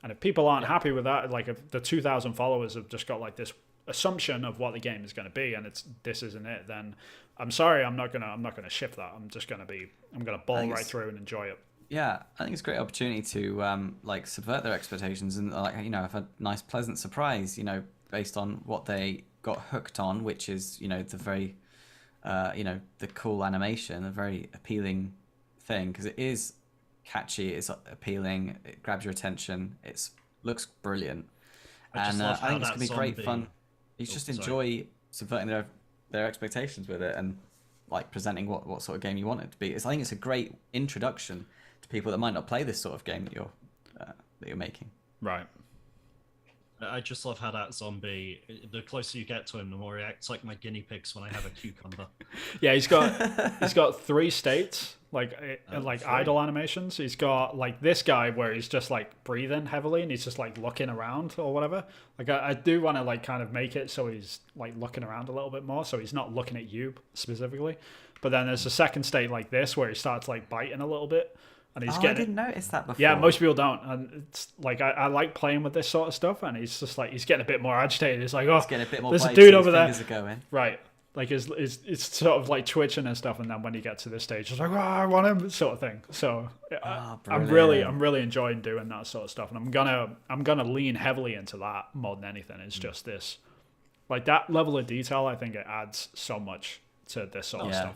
And if people aren't happy with that, like if the 2,000 followers have just got like this assumption of what the game is going to be, and this isn't it, then I'm sorry, I'm not gonna shift that. I'm gonna ball right through and enjoy it. Yeah, I think it's a great opportunity to like subvert their expectations and, like, you know, have a nice pleasant surprise, you know, based on what they got hooked on, which is, you know, the very you know, the cool animation, a very appealing thing, because it is catchy, it's appealing, it grabs your attention, it looks brilliant, and I think it's gonna be great fun. You just enjoy subverting their expectations with it, and like presenting what sort of game you want it to be. I think it's a great introduction to people that might not play this sort of game that you're making. Right. I just love how that zombie, the closer you get to him, the more he acts like my guinea pigs when I have a cucumber. Yeah, he's got 3 states, like idle animations. He's got like this guy where he's just like breathing heavily and he's just like looking around or whatever. Like, I do want to like kind of make it so he's like looking around a little bit more, so he's not looking at you specifically. But then there's a second state like this where he starts like biting a little bit. And he's I didn't notice that before. Yeah, most people don't. And it's like, I like playing with this sort of stuff, and he's just like, he's getting a bit more agitated. He's like, oh, he's getting a bit more there's a dude over there. Are going. Right. Like, it's sort of like twitching and stuff, and then when you get to this stage, it's like, oh, I want him, sort of thing. So I'm really enjoying doing that sort of stuff, and I'm gonna lean heavily into that more than anything. It's just this, like, that level of detail. I think it adds so much to this sort of stuff.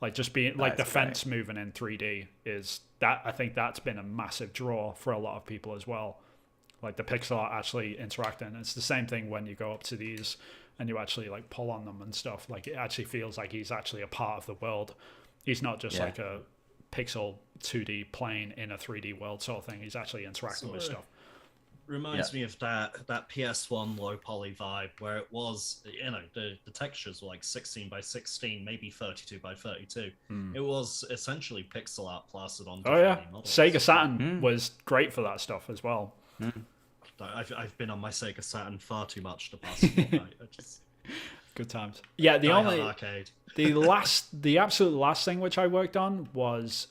Like, just being like the fence moving in 3D is that, I think that's been a massive draw for a lot of people as well. Like, the pixel art actually interacting. It's the same thing when you go up to these and you actually like pull on them and stuff, like it actually feels like he's actually a part of the world. He's not just like a pixel 2D plane in a 3D world sort of thing. He's actually interacting with stuff. Reminds me of that PS1 low poly vibe where it was, the textures were like 16 by 16, maybe 32 by 32. It was essentially pixel art plastered on. Oh yeah, models. Sega Saturn was great for that stuff as well. I've been on my Sega Saturn far too much to pass it all night. Good times. Yeah, the arcade. the absolute last thing which I worked on was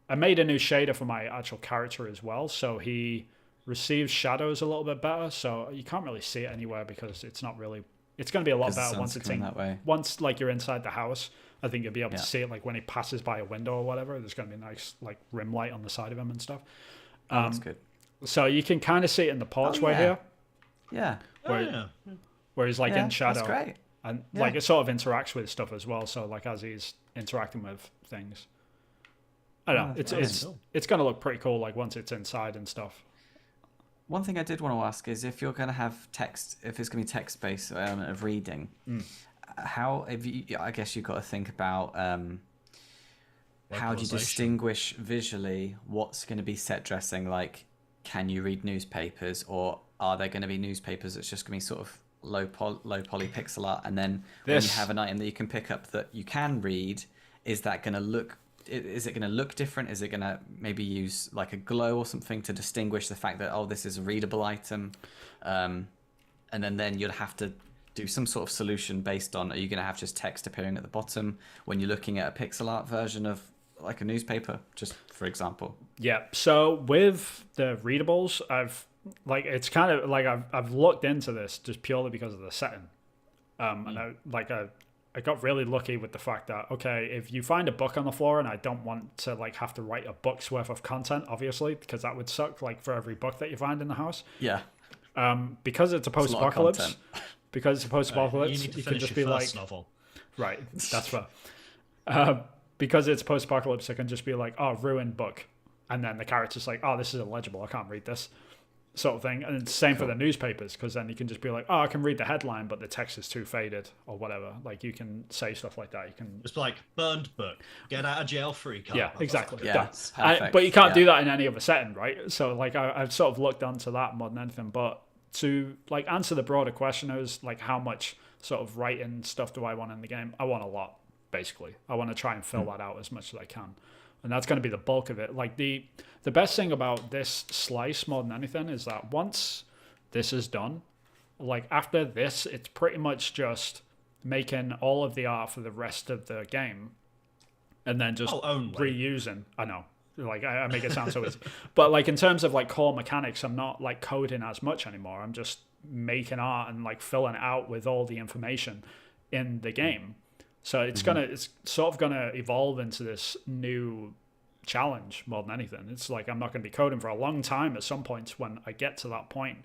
I made a new shader for my actual character as well, so he receives shadows a little bit better. So you can't really see it anywhere because it's not really. It's going to be a lot better once it's in. That way. Once like you're inside the house, I think you'll be able to see it. Like when he passes by a window or whatever, there's going to be a nice like rim light on the side of him and stuff. That's good. So you can kind of see it in the porchway here. Yeah. Where he's like in shadow. That's great. And like it sort of interacts with stuff as well. So like as he's interacting with things. I don't know. It's going to look pretty cool like once it's inside and stuff. One thing I did want to ask is if you're going to have text, if it's going to be text-based element of reading, I guess you've got to think about how do you distinguish visually what's going to be set dressing? Like, can you read newspapers, or are there going to be newspapers that's just going to be sort of low poly pixel art, and then when you have an item that you can pick up that you can read, is that going to look? Is it going to look different? Is it going to maybe use like a glow or something to distinguish the fact that, oh, this is a readable item? And then you'd have to do some sort of solution based on, are you going to have just text appearing at the bottom when you're looking at a pixel art version of like a newspaper, just for example? Yeah. So with the readables, it's kind of like I've looked into this just purely because of the setting. And I got really lucky with the fact that, okay, if you find a book on the floor and I don't want to like have to write a book's worth of content, obviously, because that would suck like for every book that you find in the house. Yeah. Because it's a post-apocalypse, you can just be like, novel. Right, that's fair. Because it's post-apocalypse, I can just be like, oh, ruined book. And then the character's like, oh, this is illegible, I can't read this. Sort of thing. And it's same for the newspapers, because then you can just be like, oh, I can read the headline, but the text is too faded or whatever. Like you can say stuff like that. You can just be like, burned book, get out of jail free card. Yeah, exactly. Yeah, but you can't do that in any other setting, right? So like I've sort of looked onto that more than anything. But to like answer the broader question is like, how much sort of writing stuff do I want in the game? I want a lot, basically. I want to try and fill that out as much as I can. And that's going to be the bulk of it. Like the best thing about this slice more than anything is that once this is done, like after this, it's pretty much just making all of the art for the rest of the game and then just reusing. I know, like I make it sound so easy, but like in terms of like core mechanics, I'm not like coding as much anymore. I'm just making art and like filling it out with all the information in the game. So it's sort of gonna evolve into this new challenge more than anything. It's like I'm not gonna be coding for a long time. At some points when I get to that point,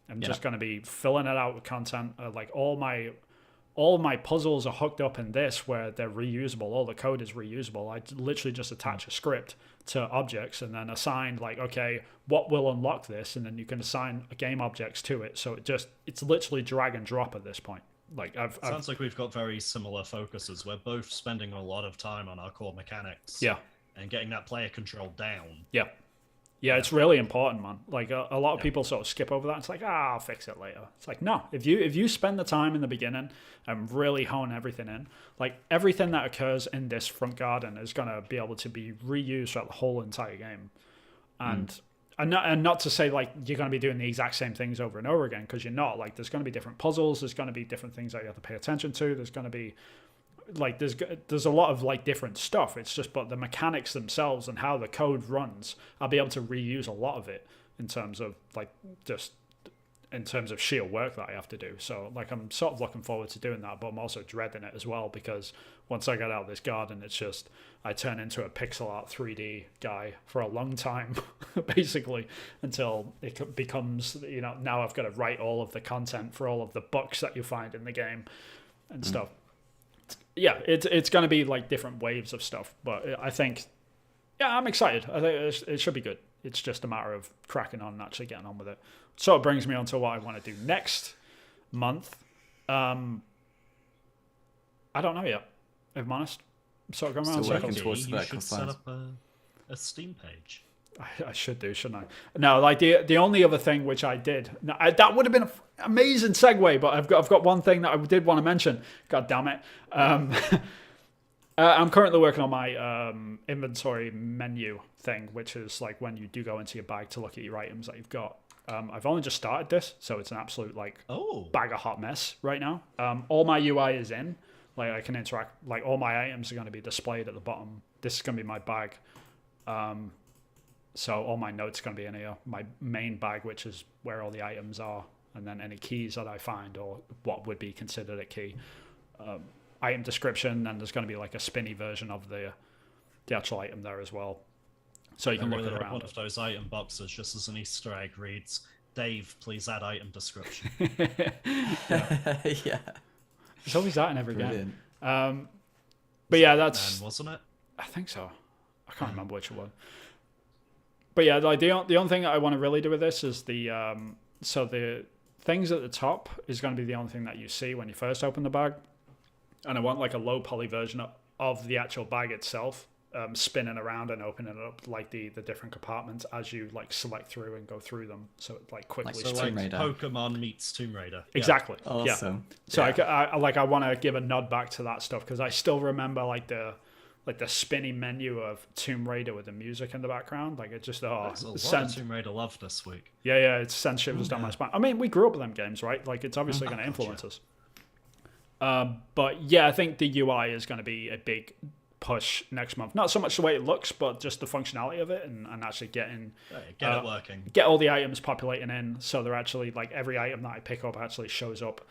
I'm just gonna be filling it out with content. Like all my puzzles are hooked up in this where they're reusable. All the code is reusable. I literally just attach a script to objects and then assign like, okay, what will unlock this, and then you can assign game objects to it. So it's literally drag and drop at this point. Like sounds like we've got very similar focuses. We're both spending a lot of time on our core mechanics. Yeah. And getting that player control down. Yeah. Yeah, it's really important, man. Like a lot of people sort of skip over that. It's like, I'll fix it later. It's like, no, if you spend the time in the beginning and really hone everything in, like everything that occurs in this front garden is going to be able to be reused throughout the whole entire game. And not to say like you're going to be doing the exact same things over and over again, because you're not. Like there's going to be different puzzles. There's going to be different things that you have to pay attention to. There's going to be like there's a lot of like different stuff. It's just, but the mechanics themselves and how the code runs, I'll be able to reuse a lot of it in terms of like just in terms of sheer work that I have to do. So like I'm sort of looking forward to doing that, but I'm also dreading it as well, because once I get out of this garden, it's just I turn into a pixel art 3D guy for a long time, basically, until it becomes, now I've got to write all of the content for all of the books that you find in the game and stuff. Yeah, it's going to be like different waves of stuff, but I think, I'm excited. I think it should be good. It's just a matter of cracking on and actually getting on with it. So it brings me on to what I want to do next. month. I don't know yet, if I'm honest. I'm sort of going around Still working circles. towards the You vertical should set slides. up a Steam page. I should do, shouldn't I? No, like the only other thing which I did, that would have been an amazing segue, but I've got one thing that I did want to mention. God damn it. I'm currently working on my inventory menu thing, which is like when you do go into your bag to look at your items that you've got. I've only just started this, so it's an absolute like bag of hot mess right now. All my UI is in. Like I can interact. Like all my items are going to be displayed at the bottom. This is going to be my bag. So all my notes are going to be in here. My main bag, which is where all the items are, and then any keys that I find or what would be considered a key. Item description, and there's going to be like a spinny version of the actual item there as well. So you can look really it around. One of those item boxes, just as an Easter egg, reads, "Dave, please add item description." Yeah. There's always that in every Brilliant. game. But yeah, that's... Man, wasn't it? I think so. I can't remember which one. But yeah, like the only thing that I want to really do with this is the things at the top is going to be the only thing that you see when you first open the bag, and I want like a low poly version of the actual bag itself, spinning around and opening it up like the different compartments as you like select through and go through them, so it like quickly. Like So Tomb like Raider. Pokemon meets Tomb Raider. Yeah. Exactly. Awesome. Yeah. So Yeah. I want to give a nod back to that stuff because I still remember like the spinny menu of Tomb Raider with the music in the background. Like it just There's a lot sent, of Tomb Raider love this week. yeah, it sent shivers down my spine. I mean, we grew up with them games, right? Like it's obviously going to influence us. But yeah, I think the UI is going to be a big push next month. Not so much the way it looks, but just the functionality of it and actually getting Get it working. get all the items populating in, so they're actually like every item that I pick up actually shows up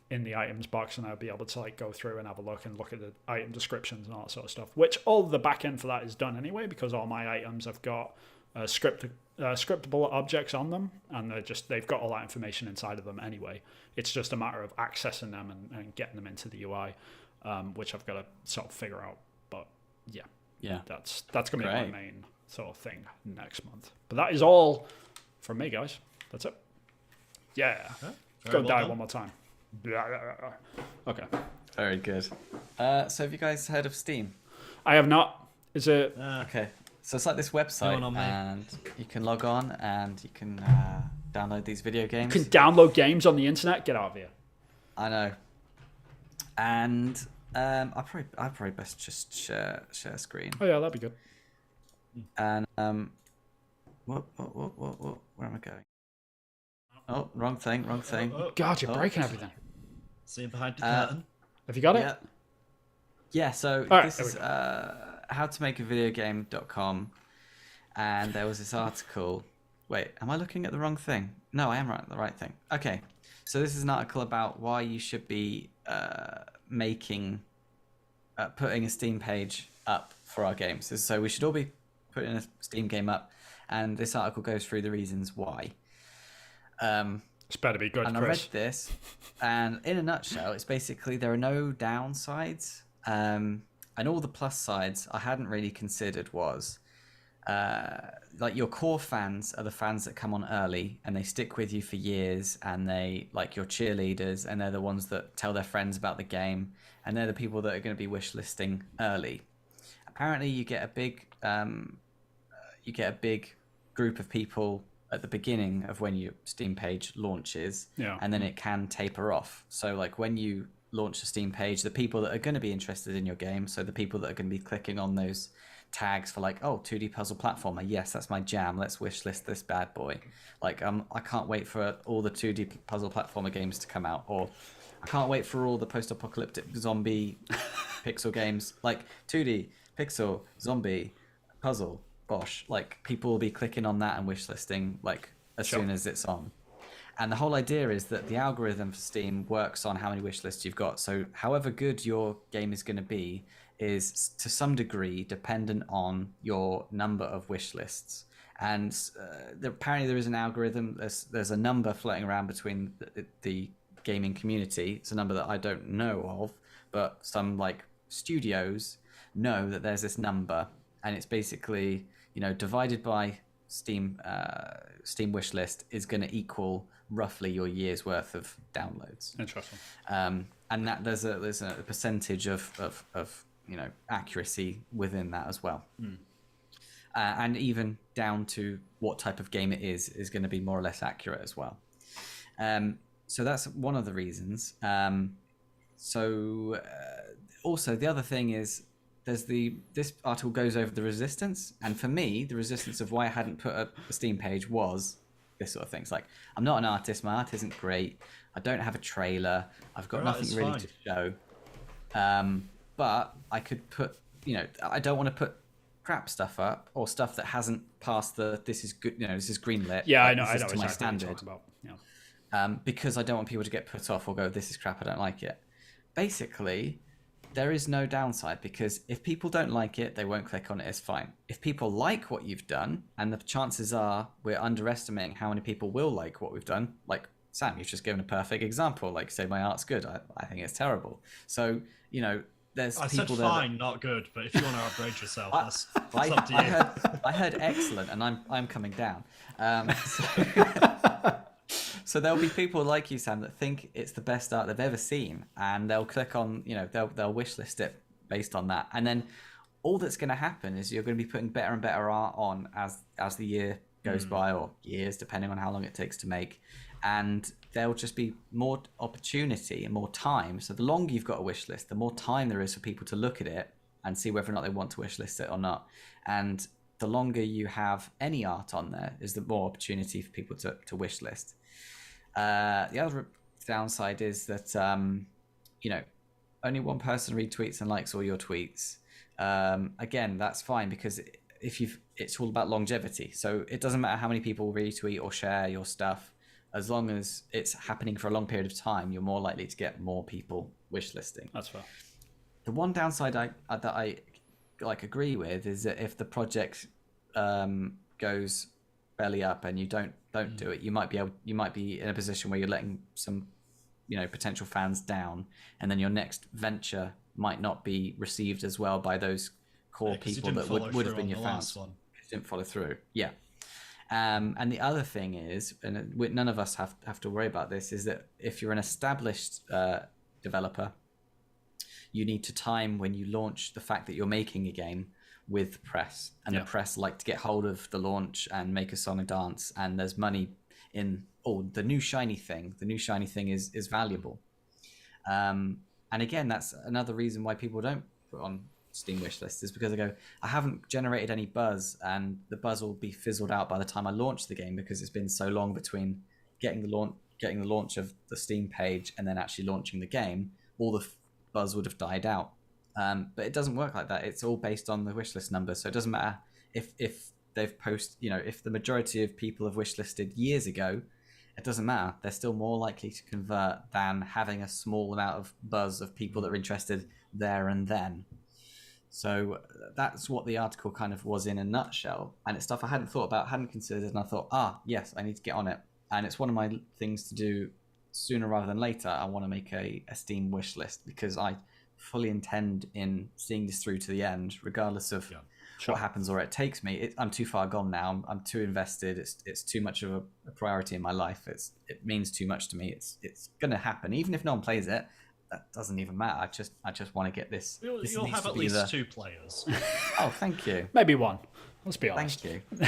in the items box, and I'll be able to like go through and have a look at the item descriptions and all that sort of stuff. Which all the back end for that is done anyway, because all my items have got scriptable objects on them, and they've got all that information inside of them anyway. It's just a matter of accessing them and getting them into the UI, which I've got to sort of figure out. But yeah, that's gonna be my Great. main sort of thing next month. But that is all from me, guys. That's it. Yeah, Very go well die done. one more time. Okay, Very good. So have you guys heard of Steam? I have not. Is it? Okay. So it's like this website, one on me. and you can log on and you can download these video games. You can download games on the internet. Get out of here. I know. And I probably best just share screen. Oh yeah, that'd be good. And what? Where am I going? Oh, wrong thing. God, you're Oh. breaking everything. See behind the curtain. Have you got it? Yeah. Yeah. So All right, this there we is howtomakeavideogame.com, and there was this article. Wait, am I looking at the wrong thing? No, I am right. The right thing. Okay. So this is an article about why you should be putting a Steam page up for our games. So we should all be putting a Steam game up, and this article goes through the reasons why. It's better be good, And Chris. I read this, and in a nutshell, it's basically there are no downsides, and all the plus sides I hadn't really considered was like your core fans are the fans that come on early and they stick with you for years, and they like your cheerleaders, and they're the ones that tell their friends about the game, and they're the people that are going to be wish listing early. Apparently, you get a big group of people at the beginning of when your Steam page launches, Yeah. and then it can taper off. So like when you launch a Steam page, the people that are going to be interested in your game, so the people that are going to be clicking on those tags for like, oh, 2D puzzle platformer, yes, that's my jam, let's wishlist this bad boy. Like I can't wait for all the 2D puzzle platformer games to come out, or I can't wait for all the post-apocalyptic zombie pixel games, like 2D pixel zombie puzzle. Bosh, like people will be clicking on that and wishlisting like as soon as it's on. And the whole idea is that the algorithm for Steam works on how many wishlist you've got. So however good your game is going to be is to some degree dependent on your number of wishlists. And apparently there is an algorithm. There's a number floating around between the gaming community. It's a number that I don't know of, but some like studios know that there's this number, and it's basically divided by Steam wish list is going to equal roughly your year's worth of downloads. Interesting. And that there's a percentage of accuracy within that as well. And even down to what type of game it is going to be more or less accurate as well. So that's one of the reasons. Also the other thing is this article goes over the resistance, and for me the resistance of why I hadn't put up a Steam page was this sort of things. Like, I'm not an artist, my art isn't great, I don't have a trailer, I've got nothing really to show. But I could put, I don't want to put crap stuff up or stuff that hasn't passed this is good, this is greenlit. Yeah, like, I know this is exactly to my what standard. you're talking about. Yeah. Because I don't want people to get put off or go, this is crap, I don't like it. Basically, there is no downside, because if people don't like it, they won't click on it, it's fine. If people like what you've done, and the chances are we're underestimating how many people will like what we've done, like Sam, you've just given a perfect example. Like, say my art's good, I think it's terrible. So, there's I people said fine, not good, but if you want to upgrade yourself, that's up to you. I heard excellent, and I'm coming down. So there'll be people like you, Sam, that think it's the best art they've ever seen, and they'll click on, they'll wishlist it based on that. And then all that's going to happen is you're going to be putting better and better art on as the year goes by, or years, depending on how long it takes to make. And there'll just be more opportunity and more time. So the longer you've got a wish list, the more time there is for people to look at it and see whether or not they want to wish list it or not. And the longer you have any art on there, is the more opportunity for people to wish list. The other downside is that only one person retweets and likes all your tweets. Again, that's fine, because it's all about longevity. So it doesn't matter how many people retweet or share your stuff, as long as it's happening for a long period of time, you're more likely to get more people wish listing. That's fair. The one downside that I agree with is that if the project goes belly up and you don't do it, you might be in a position where you're letting some potential fans down, and then your next venture might not be received as well by those core people that would have been your fans. Didn't follow through. Yeah. And the other thing is, and none of us have to worry about this, is that if you're an established developer, you need to time when you launch the fact that you're making a game with the press, and the press like to get hold of the launch and make a song and dance, and there's money in the new shiny thing. The new shiny thing is valuable. And again, that's another reason why people don't put on Steam wishlist, is because they go, I haven't generated any buzz, and the buzz will be fizzled out by the time I launch the game, because it's been so long between getting the launch of the Steam page and then actually launching the game. All the buzz would have died out. But it doesn't work like that. It's all based on the wishlist number, so it doesn't matter if they've if the majority of people have wishlisted years ago, it doesn't matter. They're still more likely to convert than having a small amount of buzz of people that are interested there and then. So that's what the article kind of was in a nutshell, and it's stuff I hadn't thought about, hadn't considered, and I thought, yes, I need to get on it. And it's one of my things to do sooner rather than later. I want to make a Steam wish list, because I fully intend in seeing this through to the end, regardless of what happens or it takes me. I'm too far gone now. I'm too invested. It's too much of a priority in my life. It means too much to me. It's going to happen, even if no one plays it. That doesn't even matter. I just want to get this. You'll have at least 2 players. Oh, thank you. Maybe 1. Let's be honest. Thank you.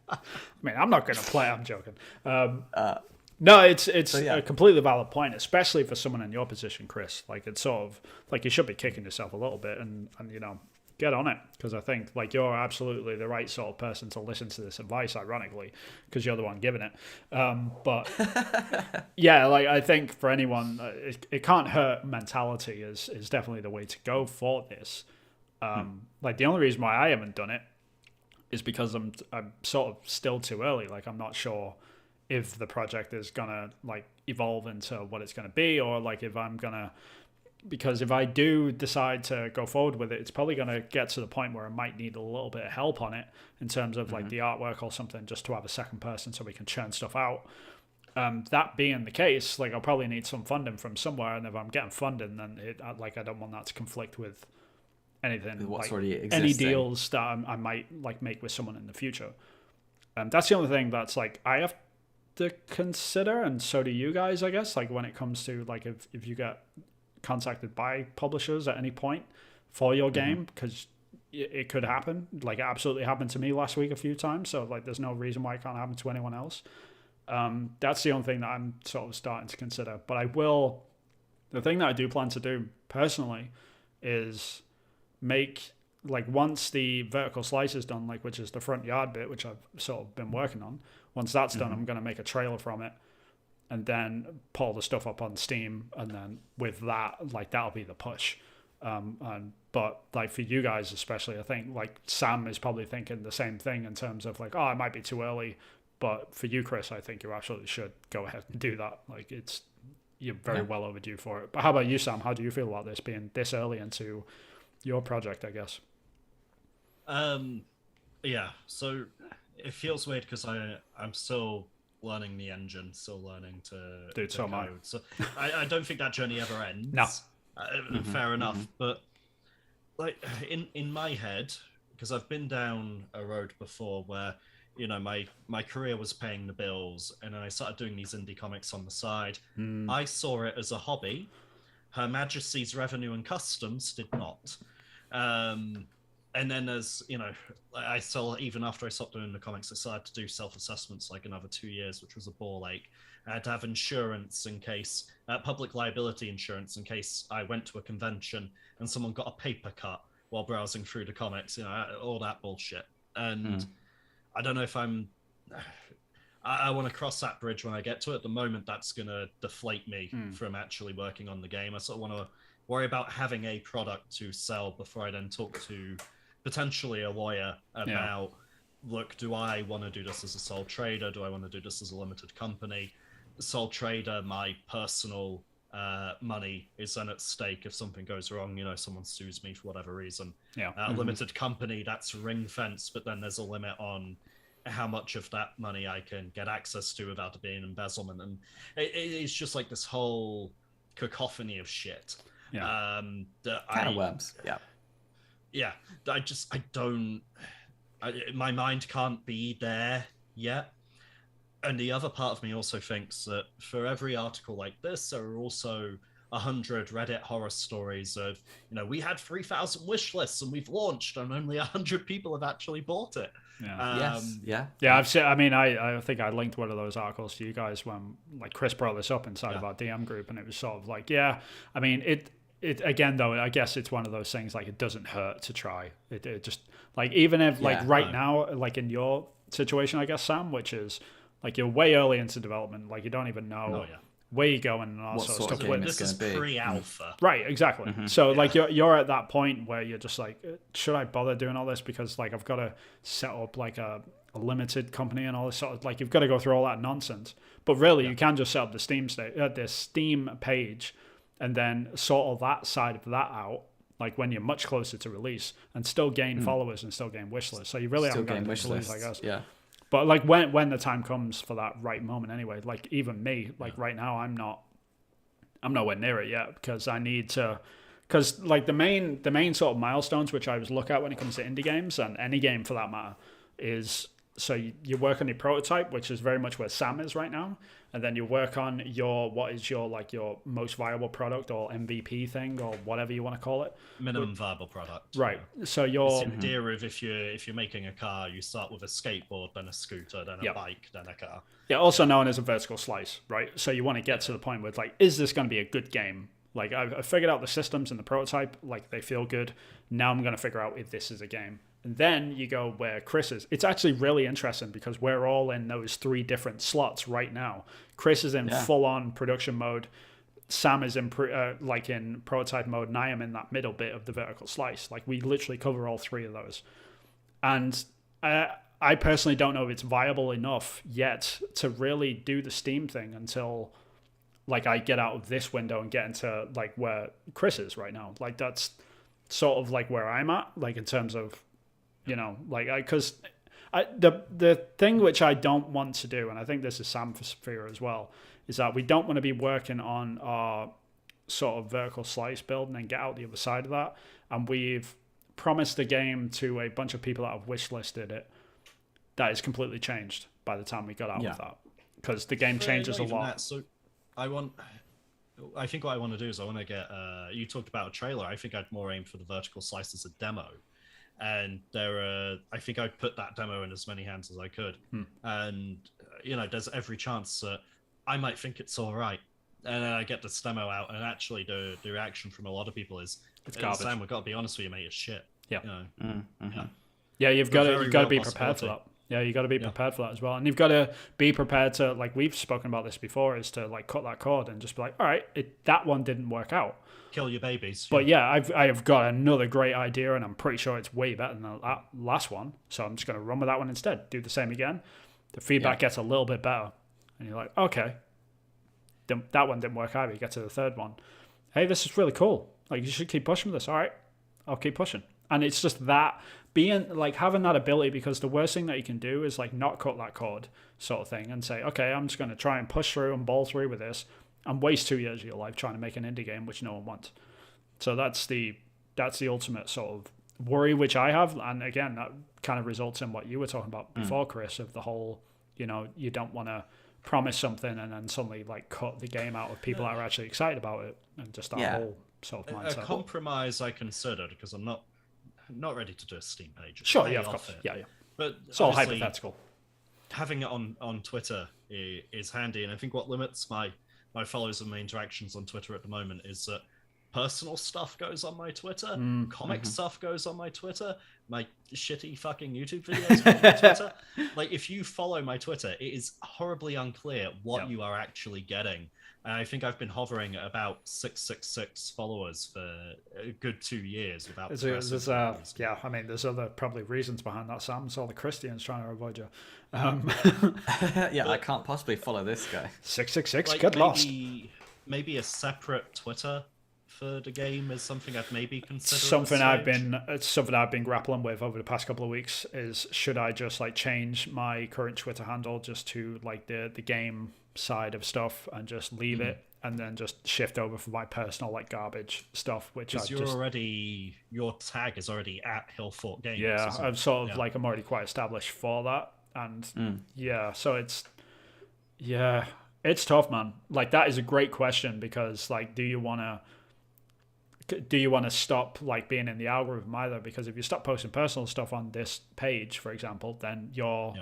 I mean, I'm not going to play. I'm joking. No, it's a completely valid point, especially for someone in your position, Chris. Like, it's sort of like you should be kicking yourself a little bit and get on it, because I think like you're absolutely the right sort of person to listen to this advice, ironically, because you're the one giving it. But yeah, like I think for anyone, it can't hurt mentality is definitely the way to go for this. Like the only reason why I haven't done it is because I'm sort of still too early. Like I'm not sure if the project is gonna like evolve into what it's gonna be, or like if I'm gonna, because if I do decide to go forward with it, it's probably gonna get to the point where I might need a little bit of help on it in terms of like the artwork or something, just to have a second person so we can churn stuff out. That being the case, like I'll probably need some funding from somewhere, and if I'm getting funding, then I don't want that to conflict with anything, what's like already any existing. deals that I might like make with someone in the future. That's the only thing that's like I have to consider, and so do you guys, I guess, like when it comes to like if you get contacted by publishers at any point for your game, because it could happen. Like it absolutely happened to me last week a few times, so like there's no reason why it can't happen to anyone else. That's the only thing that I'm sort of starting to consider. But the thing that I do plan to do personally is make, like, once the vertical slice is done, like, which is the front yard bit, which I've sort of been working on, once that's done, I'm going to make a trailer from it and then put all the stuff up on Steam, and then with that, like, that'll be the push. But like for you guys especially, I think like Sam is probably thinking the same thing in terms of like, oh, it might be too early. But for you, Chris, I think you absolutely should go ahead and do that. Like you're very well overdue for it. But how about you, Sam? How do you feel about this being this early into your project, I guess? Yeah, so it feels weird because I'm still learning the engine, still learning to so am I. code. So I don't think that journey ever ends. No. Fair enough. But like in my head, because I've been down a road before where, you know, my career was paying the bills, and then I started doing these indie comics on the side. I saw it as a hobby. Her Majesty's Revenue and Customs did not. And then as, you know, I still, even after I stopped doing the comics, I started to do self-assessments like another 2 years, which was a ball ache. I had to have insurance in case, public liability insurance in case I went to a convention and someone got a paper cut while browsing through the comics, you know, all that bullshit. And I don't know if I want to cross that bridge when I get to it. At the moment, that's going to deflate me from actually working on the game. I sort of want to worry about having a product to sell before I then talk to potentially a lawyer about, look, do I want to do this as a sole trader? Do I want to do this as a limited company? Sole trader, my personal money is then at stake if something goes wrong, you know, someone sues me for whatever reason. Limited company, that's ring fence, but then there's a limit on how much of that money I can get access to without it being embezzlement. And it's just like this whole cacophony of shit. Kind of worms. My mind can't be there yet. And the other part of me also thinks that for every article like this, there are also 100 Reddit horror stories of, you know, we had 3,000 wish lists and we've launched and only 100 people have actually bought it. I've seen, I mean, I think I linked one of those articles to you guys when like Chris brought this up inside of our DM group, and it was sort of like, I mean, it again though, I guess it's one of those things, like it doesn't hurt to try. It just, like, even if like now, like in your situation, I guess, Sam, which is like you're way early into development, like you don't even know where you're going and all sort of stuff. This is pre-alpha. Right, exactly. So like you're at that point where you're just like, should I bother doing all this? Because like I've got to set up like a limited company and all this sort of, like, you've got to go through all that nonsense. But really, you can just set up the Steam page and then sort all that side of that out, like when you're much closer to release, and still gain followers and still gain wish lists. So you really haven't got to lose, I guess. Yeah. But like when the time comes for that right moment, anyway, like even me, like right now, I'm nowhere near it yet, because I need to, because like the main sort of milestones which I always look at when it comes to indie games, and any game for that matter, is, so you work on your prototype, which is very much where Sam is right now, and then you work on what is your most viable product or MVP thing or whatever you want to call it. Minimum viable product. Right. So you're... It's the idea of if you're making a car, you start with a skateboard, then a scooter, then a bike, then a car. Yeah, also known as a vertical slice, right? So you want to get to the point where it's like, is this going to be a good game? Like, I figured out the systems and the prototype, like they feel good. Now I'm going to figure out if this is a game. And then you go where Chris is. It's actually really interesting because we're all in those 3 different slots right now. Chris is in full-on production mode. Sam is in in prototype mode, and I am in that middle bit of the vertical slice. Like, we literally cover all 3 of those. And I personally don't know if it's viable enough yet to really do the Steam thing until like I get out of this window and get into like where Chris is right now. Like, that's sort of like where I'm at, like in terms of, you know, like, because the thing which I don't want to do, and I think this is Sam's fear as well, is that we don't want to be working on our sort of vertical slice build and then get out the other side of that. And we've promised a game to a bunch of people that have wishlisted it, that is completely changed by the time we got out of that. Because the game changes a lot. So I think what I want to do is I want to get. You talked about a trailer. I think I'd more aim for the vertical slice as a demo, and I think I'd put that demo in as many hands as I could. And there's every chance that I might think it's all right, and then I get this demo out, and actually the reaction from a lot of people is, it's garbage. Sam, we've got to be honest with you, mate. It's shit. Yeah. Yeah, you've got to be prepared for that. Yeah, you got to be prepared for that as well, and you've got to be prepared to, like we've spoken about this before, is to like cut that cord and just be like, all right, that one didn't work out. Kill your babies. But I've got another great idea, and I'm pretty sure it's way better than that last one, so I'm just going to run with that one instead. Do the same again. The feedback gets a little bit better, and you're like, okay, that one didn't work either. You get to the third one. Hey, this is really cool. Like, you should keep pushing with this. All right, I'll keep pushing. And it's just that being like having that ability, because the worst thing that you can do is like not cut that cord sort of thing and say, okay, I'm just going to try and push through and ball through with this and waste 2 years of your life trying to make an indie game which no one wants. So that's the ultimate sort of worry which I have. And again, that kind of results in what you were talking about before, Chris, of the whole, you don't want to promise something and then suddenly like cut the game out of people that are actually excited about it, and just that whole sort of mindset. A compromise I considered, because I'm not ready to do a Steam page. Sure, yeah, of course. Yeah. But it's all hypothetical. Having it on Twitter is handy, and I think what limits my followers and my interactions on Twitter at the moment is that personal stuff goes on my Twitter, comic stuff goes on my Twitter, my shitty fucking YouTube videos go on my Twitter. Like, if you follow my Twitter, it is horribly unclear what you are actually getting. And I think I've been hovering at about 666 followers for a good 2 years without. There's I mean, there's other probably reasons behind that, Sam. It's all the Christians trying to avoid you. I can't possibly follow this guy. 666, get lost. Maybe a separate Twitter for the game is something I'd maybe consider. It's something I've been grappling with over the past couple of weeks. Is should I just like change my current Twitter handle just to like the game side of stuff and just leave it, and then just shift over for my personal like garbage stuff, which your tag is already at Hillfort Games. Yeah, I'm sort of like I'm already quite established for that, and so it's tough, man. Like, that is a great question, because like, do you want to stop like being in the algorithm either? Because if you stop posting personal stuff on this page, for example, then your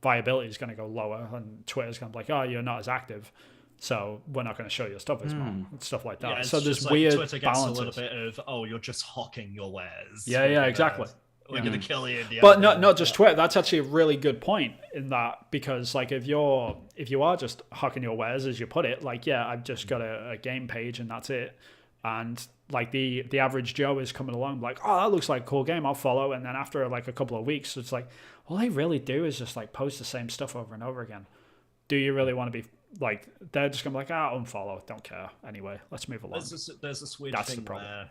viability is going to go lower, and Twitter's going to be like, oh, you're not as active, so we're not going to show your stuff as much, and stuff like that. So there's like weird Twitter gets balances. a little bit of, oh, you're just hawking your wares. Exactly. We're going to kill you. But not just Twitter. That's actually a really good point in that, because like if you are just hawking your wares, as you put it, like, I've just got a game page and that's it. And like the average Joe is coming along like, oh, that looks like a cool game, I'll follow. And then after like a couple of weeks, it's like, all they really do is just like post the same stuff over and over again. Do you really want to be like, they're just going to be like, unfollow, don't care. Anyway, let's move along. There's this weird thing where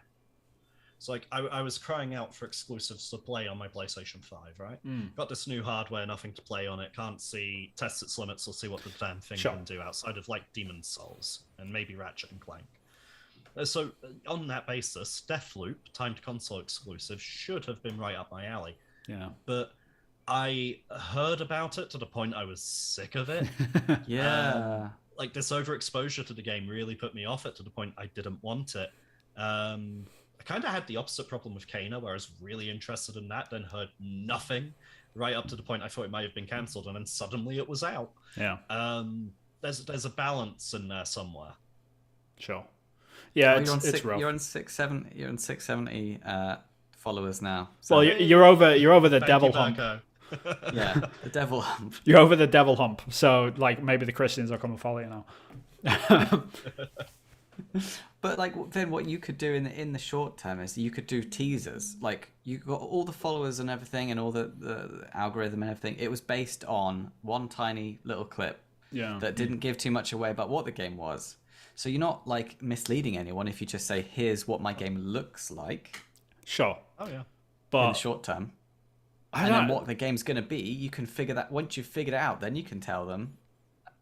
it's like I was crying out for exclusives to play on my PlayStation 5, right? Got this new hardware, nothing to play on it, can't test its limits or see what the damn thing can do outside of like Demon's Souls and maybe Ratchet and Clank. So on that basis, Deathloop, timed console exclusive, should have been right up my alley. Yeah. But I heard about it to the point I was sick of it. Like, this overexposure to the game really put me off it to the point I didn't want it. I kind of had the opposite problem with Kana, where I was really interested in that, then heard nothing right up to the point I thought it might have been cancelled, and then suddenly it was out. Yeah. There's a balance in there somewhere. Sure. Yeah, it's rough. You're on 670 followers now. So. Well, you're over the devil hump. The devil hump. You're over the devil hump. So like, maybe the Christians are coming to follow you now. But like, then what you could do in the short term is you could do teasers. Like, you got all the followers and everything, and all the algorithm and everything. It was based on one tiny little clip that didn't give too much away about what the game was. So you're not like misleading anyone if you just say, here's what my game looks like. Sure. Oh yeah. But in the short term. And then what the game's going to be, you can figure that. Once you've figured it out, then you can tell them.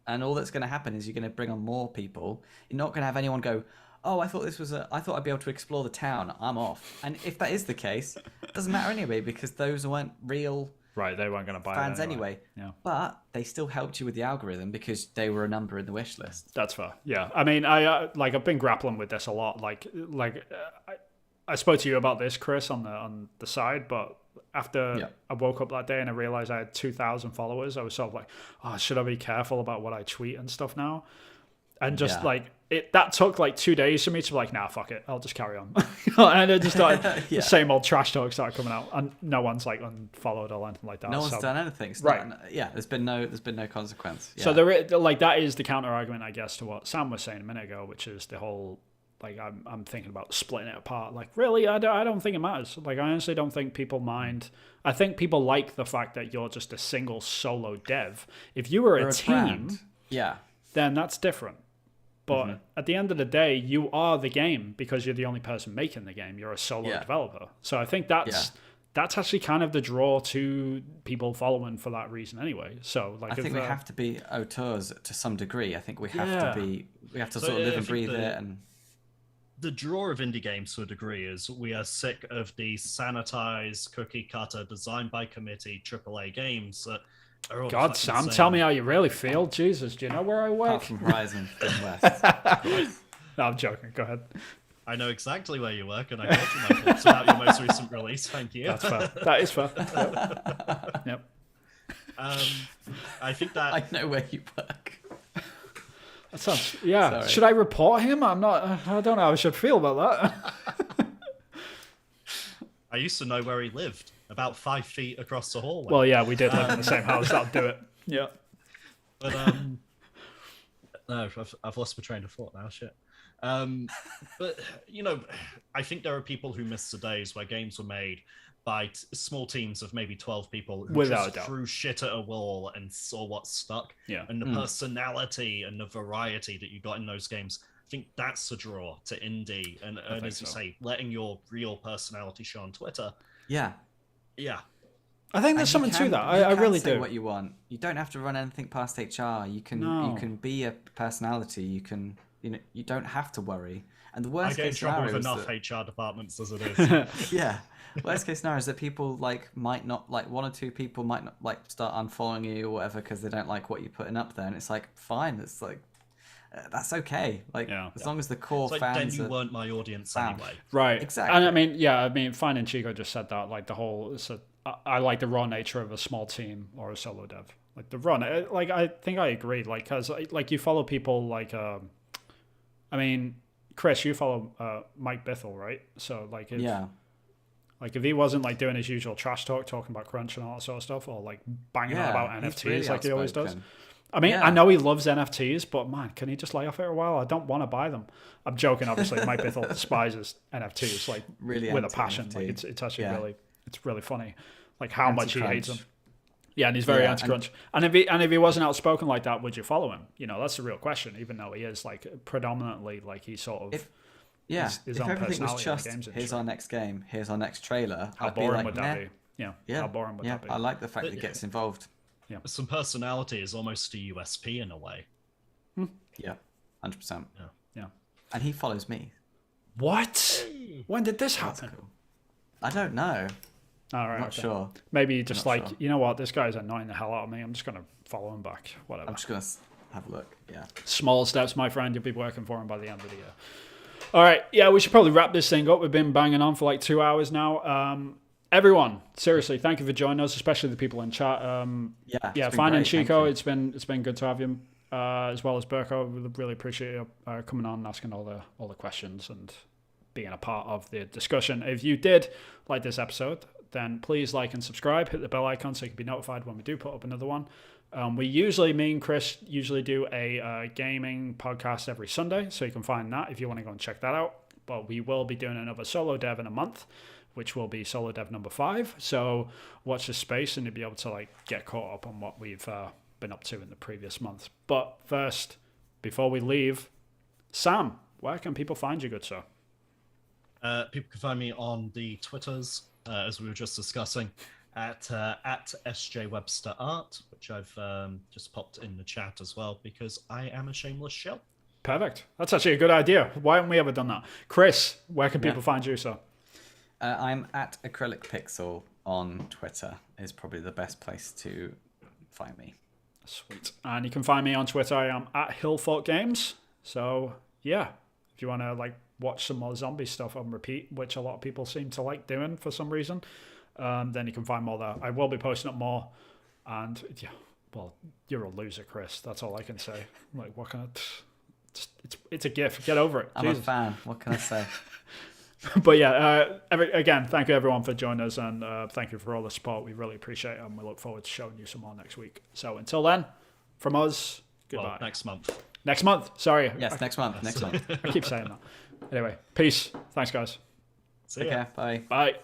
And all that's going to happen is you're going to bring on more people. You're not going to have anyone go, oh, I thought I'd be able to explore the town. I'm off. And if that is the case, it doesn't matter anyway, because those weren't real Right, they weren't going to buy fans it anyway. Yeah. But they still helped you with the algorithm because they were a number in the wish list. That's fair. Yeah, I mean, I've been grappling with this a lot. I spoke to you about this, Chris, on the side, but after I woke up that day and I realized I had 2,000 followers, I was sort of like, oh, should I be careful about what I tweet and stuff now? And just that took like 2 days for me to be like, nah, fuck it, I'll just carry on. And it just started, the same old trash talk started coming out, and no one's like unfollowed or anything like that. No one's done anything. There's been no consequence. Yeah. So that is the counter argument, I guess, to what Sam was saying a minute ago, which is the whole, like, I'm thinking about splitting it apart. Like, really, I don't think it matters. Like, I honestly don't think people mind. I think people like the fact that you're just a single solo dev. If you were a team, then that's different. But at the end of the day, you are the game because you're the only person making the game. You're a solo developer. So I think that's actually kind of the draw to people following for that reason anyway. So like, I think we have to be auteurs to some degree. I think we have to sort of live and breathe it. And the draw of indie games to a degree is we are sick of the sanitized, cookie cutter, designed by committee AAA games that are all God, Sam, tell me how you really feel. Jesus, do you know where I work? Apart from Horizon from West. No, I'm joking. Go ahead. I know exactly where you work, and I told you my thoughts about your most recent release. Thank you. That's fair. That is fair. Yep. I think that I know where you work. That sounds. Yeah. Sorry. Should I report him? I'm not. I don't know how I should feel about that. I used to know where he lived, about 5 feet across the hallway. Well, yeah, we did live in the same house. That'll do it. Yeah. But no, I've lost my train of thought now. Shit. But you know, I think there are people who miss the days where games were made by small teams of maybe 12 people who just threw shit at a wall and saw what stuck. Yeah. And the personality and the variety that you got in those games, I think that's a draw to indie. And as you say, letting your real personality show on Twitter. Yeah. Yeah. I think there's something to that. I really do. What you want. You don't have to run anything past HR. You can be a personality. You don't have to worry. And the worst case scenario with enough HR departments as it is. Yeah. Worst case scenario is that people might not, like, one or two people might not, like, start unfollowing you or whatever because they don't like what you're putting up there, and it's like, fine, it's like, that's okay. Like, as long as the core fans. Then you weren't my audience anyway. Right. Exactly. And I mean, Fine and Chico just said that, like, the whole. I like the raw nature of a small team or a solo dev. Like the run. Like, I think I agree. Like, because like you follow people like, I mean, Chris, you follow Mike Bithell, right? So like, like if he wasn't like doing his usual trash talk, talking about crunch and all that sort of stuff, or like banging on about NFTs really like he always does. I mean, I know he loves NFTs, but man, can he just lay off it a while? I don't want to buy them. I'm joking, obviously. Mike Bithell despises NFTs like really with a passion. Like it's actually really funny, like how much he hates them. Yeah, and he's very anti-crunch. And if he wasn't outspoken like that, would you follow him? You know, that's the real question. Even though he is like predominantly like he sort of his if own everything was personality just in the games here's our next game, here's our next trailer, how boring would that be? Yeah, how boring would that be? I like the fact that he gets involved. Yeah, some personality is almost a USP in a way. Yeah, 100%. Yeah. And he follows me. What? When did this happen? Cool. I don't know. All right, Not sure. Maybe just like, you know what, this guy's annoying the hell out of me. I'm just gonna follow him back. Whatever. I'm just gonna have a look. Yeah. Small steps, my friend. You'll be working for him by the end of the year. All right. Yeah, we should probably wrap this thing up. We've been banging on for like 2 hours now. Everyone, seriously, thank you for joining us, especially the people in chat. Fine and Chico, it's been good to have you, as well as Burko. We really appreciate you coming on and asking all the questions and being a part of the discussion. If you did like this episode, then please like and subscribe, hit the bell icon so you can be notified when we do put up another one. Me and Chris usually do a gaming podcast every Sunday, so you can find that if you want to go and check that out. But we will be doing another solo dev in a month, which will be solo dev number 5. So watch this space and you'll be able to like get caught up on what we've been up to in the previous month. But first, before we leave, Sam, where can people find you, good sir? People can find me on the Twitters, as we were just discussing, at SJ Webster Art, which I've just popped in the chat as well because I am a shameless shell. Perfect. That's actually a good idea. Why haven't we ever done that? Chris, where can people find you, sir? I'm at Acrylic Pixel on Twitter. Is probably the best place to find me. Sweet. And you can find me on Twitter. I am at Hillthought Games. So yeah, if you want to like watch some more zombie stuff on repeat, which a lot of people seem to like doing for some reason, then you can find more there. I will be posting up more. And yeah, well, you're a loser, Chris. That's all I can say. Like, what can I? It's a gift. Get over it. I'm a fan. What can I say? But yeah, again, thank you everyone for joining us, and thank you for all the support. We really appreciate it, and we look forward to showing you some more next week. So until then, from us, goodbye. Well, next month. Next month. Sorry. Yes, next month. Next month. I keep saying that. Anyway, peace. Thanks, guys. See Take ya. care. Bye. Bye.